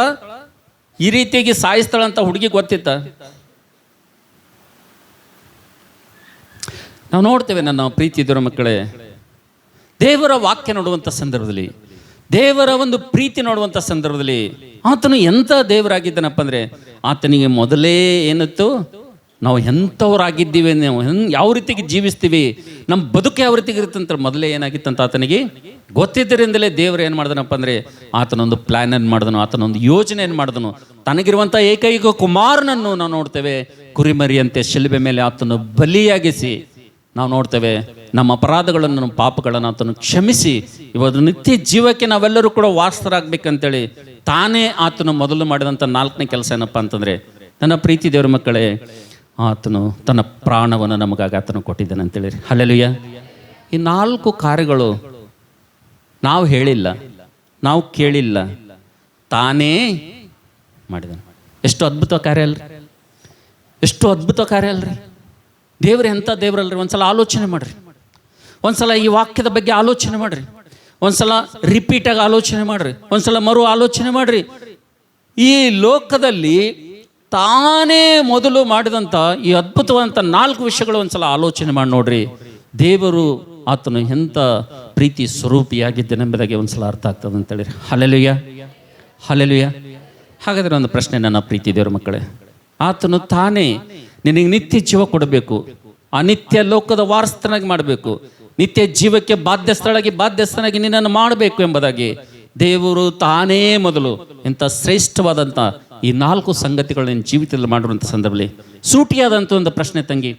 ಈ ರೀತಿಯಾಗಿ ಸಾಯಿಸ್ತಾಳಂತ ಹುಡುಗಿ ಗೊತ್ತಿತ್ತ? ನಾವು ನೋಡ್ತೇವೆ ನನ್ನ ಪ್ರೀತಿ ಇದ್ದರ ಮಕ್ಕಳೇ, ದೇವರ ವಾಕ್ಯ ನೋಡುವಂಥ ಸಂದರ್ಭದಲ್ಲಿ, ದೇವರ ಒಂದು ಪ್ರೀತಿ ನೋಡುವಂಥ ಸಂದರ್ಭದಲ್ಲಿ ಆತನು ಎಂಥ ದೇವರಾಗಿದ್ದಾನಪ್ಪ ಅಂದರೆ, ಆತನಿಗೆ ಮೊದಲೇ ಏನಿತ್ತು, ನಾವು ಎಂಥವ್ರಾಗಿದ್ದೀವಿ, ನಾವು ಯಾವ ರೀತಿಗೆ ಜೀವಿಸ್ತೀವಿ, ನಮ್ಮ ಬದುಕು ಯಾವ ರೀತಿಗೆ ಇರುತ್ತಂತ ಮೊದಲೇ ಏನಾಗಿತ್ತಂತ ಆತನಿಗೆ ಗೊತ್ತಿದ್ದರಿಂದಲೇ ದೇವರು ಏನು ಮಾಡಿದನಪ್ಪ ಅಂದರೆ, ಆತನೊಂದು ಪ್ಲ್ಯಾನನ್ನು ಮಾಡಿದನು, ಆತನೊಂದು ಯೋಜನೆಯನ್ನು ಮಾಡಿದನು. ತನಗಿರುವಂಥ ಏಕೈಕ ಕುಮಾರನನ್ನು ನಾವು ನೋಡ್ತೇವೆ, ಕುರಿಮರಿಯಂತೆ ಶಿಲುಬೆ ಮೇಲೆ ಆತನು ಬಲಿಯಾಗಿಸಿ ನಾವು ನೋಡ್ತೇವೆ, ನಮ್ಮ ಅಪರಾಧಗಳನ್ನು, ನಮ್ಮ ಪಾಪಗಳನ್ನು ಆತನು ಕ್ಷಮಿಸಿ ಇವತ್ತು ನಿತ್ಯ ಜೀವಕ್ಕೆ ನಾವೆಲ್ಲರೂ ಕೂಡ ವಾರಸರಾಗಬೇಕಂತೇಳಿ ತಾನೇ ಆತನು ಮೊದಲು ಮಾಡಿದಂಥ 4ನೇ ಕೆಲಸ ಏನಪ್ಪ ಅಂತಂದರೆ, ನನ್ನ ಪ್ರೀತಿ ದೇವರ ಮಕ್ಕಳೇ, ಆತನು ತನ್ನ ಪ್ರಾಣವನ್ನು ನಮಗಾಗಿ ಆತನು ಕೊಟ್ಟಿದ್ದಾನೆ ಅಂತೇಳಿ. ಹಲ್ಲೆಲೂಯಾ. ಈ 4 ಕಾರ್ಯಗಳು ನಾವು ಹೇಳಿಲ್ಲ, ನಾವು ಕೇಳಿಲ್ಲ, ತಾನೇ ಮಾಡಿದ್ದಾನೆ. ಎಷ್ಟು ಅದ್ಭುತ ಕಾರ್ಯ ಅಲ್ರಿ, ಎಷ್ಟು ಅದ್ಭುತ ಕಾರ್ಯ ಅಲ್ರಿ. ದೇವ್ರು ಎಂಥ ದೇವ್ರಲ್ರಿ. ಒಂದ್ಸಲ ಆಲೋಚನೆ ಮಾಡಿರಿ, ಒಂದ್ಸಲ ಈ ವಾಕ್ಯದ ಬಗ್ಗೆ ಆಲೋಚನೆ ಮಾಡಿರಿ, ಒಂದ್ಸಲ ರಿಪೀಟಾಗಿ ಆಲೋಚನೆ ಮಾಡಿರಿ, ಒಂದ್ಸಲ ಮರು ಆಲೋಚನೆ ಮಾಡಿರಿ. ಈ ಲೋಕದಲ್ಲಿ ತಾನೇ ಮೊದಲು ಮಾಡಿದಂಥ ಈ ಅದ್ಭುತವಾದಂಥ 4 ವಿಷಯಗಳು ಒಂದ್ಸಲ ಆಲೋಚನೆ ಮಾಡಿ ನೋಡ್ರಿ. ದೇವರು ಆತನು ಎಂಥ ಪ್ರೀತಿ ಸ್ವರೂಪಿಯಾಗಿದ್ದನೆಂಬುದಾಗಿ ಒಂದ್ಸಲ ಅರ್ಥ ಆಗ್ತದೆ ಅಂತೇಳಿ. Hallelujah, hallelujah. ಹಾಗಾದರೆ ಒಂದು ಪ್ರಶ್ನೆ ನನ್ನ ಪ್ರೀತಿ ದೇವರ ಮಕ್ಕಳೇ, ಆತನು ತಾನೇ ನಿನಗೆ ನಿತ್ಯ ಜೀವ ಕೊಡಬೇಕು, ಆ ನಿತ್ಯ ಲೋಕದ ವಾರಸ್ಥನಾಗಿ ಮಾಡಬೇಕು, ನಿತ್ಯ ಜೀವಕ್ಕೆ ಬಾಧ್ಯಸ್ಥನಾಗಿ ನಿನ್ನನ್ನು ಮಾಡಬೇಕು ಎಂಬುದಾಗಿ ದೇವರು ತಾನೇ ಮೊದಲು ಇಂಥ ಶ್ರೇಷ್ಠವಾದಂಥ ಈ 4 ಸಂಗತಿಗಳು ನಿನ್ನ ಜೀವಿತದಲ್ಲಿ ಮಾಡಿರುವಂಥ ಸಂದರ್ಭದಲ್ಲಿ ಸೂಟಿಯಾದಂಥ ಒಂದು ಪ್ರಶ್ನೆ ತಂಗಿ,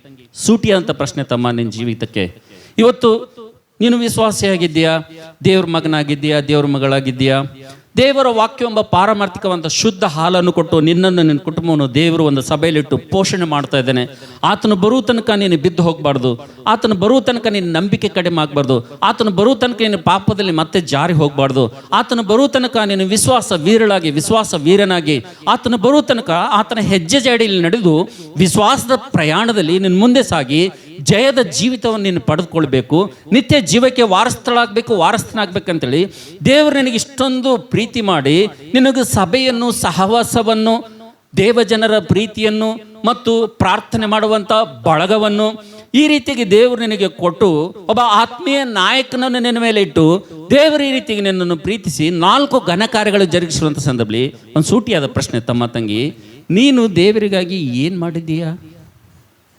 ಸೂಟಿಯಾದಂಥ ಪ್ರಶ್ನೆ ತಮ್ಮ, ನಿನ್ನ ಜೀವಿತಕ್ಕೆ ಇವತ್ತು ನೀನು ವಿಶ್ವಾಸಿಯಾಗಿದ್ದೀಯಾ, ದೇವ್ರ ಮಗನಾಗಿದ್ದೀಯಾ, ದೇವ್ರ ಮಗಳಾಗಿದ್ದೀಯಾ? ದೇವರ ವಾಕ್ಯ ಎಂಬ ಪಾರಮಾರ್ಥಿಕವಂತ ಶುದ್ಧ ಹಾಲನ್ನು ಕೊಟ್ಟು ನಿನ್ನನ್ನು, ನಿನ್ನ ಕುಟುಂಬವನ್ನು ದೇವರು ಒಂದು ಸಭೆಯಲ್ಲಿಟ್ಟು ಪೋಷಣೆ ಮಾಡ್ತಾ ಇದ್ದಾನೆ. ಆತನು ಬರುವ ತನಕ ನೀನು ಬಿದ್ದು ಹೋಗಬಾರ್ದು, ಆತನು ಬರುವ ತನಕ ನಿನ್ನ ನಂಬಿಕೆ ಕಡಿಮೆ ಆಗಬಾರ್ದು, ಆತನು ಬರುವ ತನಕ ನೀನು ಪಾಪದಲ್ಲಿ ಮತ್ತೆ ಜಾರಿ ಹೋಗಬಾರ್ದು, ಆತನು ಬರುವ ತನಕ ನೀನು ವಿಶ್ವಾಸ ವೀರನಾಗಿ ಆತನು ಬರುವ ತನಕ ಆತನ ಹೆಜ್ಜೆ ಜಾಡಿಯಲ್ಲಿ ನಡೆದು ವಿಶ್ವಾಸದ ಪ್ರಯಾಣದಲ್ಲಿ ನಿನ್ನ ಮುಂದೆ ಸಾಗಿ ಜಯದ ಜೀವಿತವನ್ನು ನೀನು ಪಡೆದುಕೊಳ್ಬೇಕು, ನಿತ್ಯ ಜೀವಕ್ಕೆ ವಾರಸ್ಥನಾಗಬೇಕಂತೇಳಿ ದೇವರು ನಿನಗೆ ಇಷ್ಟೊಂದು ಪ್ರೀತಿ ಮಾಡಿ ನಿನಗೆ ಸಭೆಯನ್ನು, ಸಹವಾಸವನ್ನು, ದೇವಜನರ ಪ್ರೀತಿಯನ್ನು ಮತ್ತು ಪ್ರಾರ್ಥನೆ ಮಾಡುವಂಥ ಬಳಗವನ್ನು ಈ ರೀತಿಯಾಗಿ ದೇವರು ನಿನಗೆ ಕೊಟ್ಟು ಒಬ್ಬ ಆತ್ಮೀಯ ನಾಯಕನನ್ನು ನಿನ್ನ ಮೇಲೆ ಇಟ್ಟು ದೇವರು ಈ ರೀತಿಯಾಗಿ ನಿನ್ನನ್ನು ಪ್ರೀತಿಸಿ 4 ಘನ ಕಾರ್ಯಗಳು ಜರುಗಿಸುವಂಥ ಸಂದರ್ಭದಲ್ಲಿ ಒಂದು ಸೂಟಿಯಾದ ಪ್ರಶ್ನೆ ತಮ್ಮ ತಂಗಿ, ನೀನು ದೇವರಿಗಾಗಿ ಏನು ಮಾಡಿದ್ದೀಯಾ?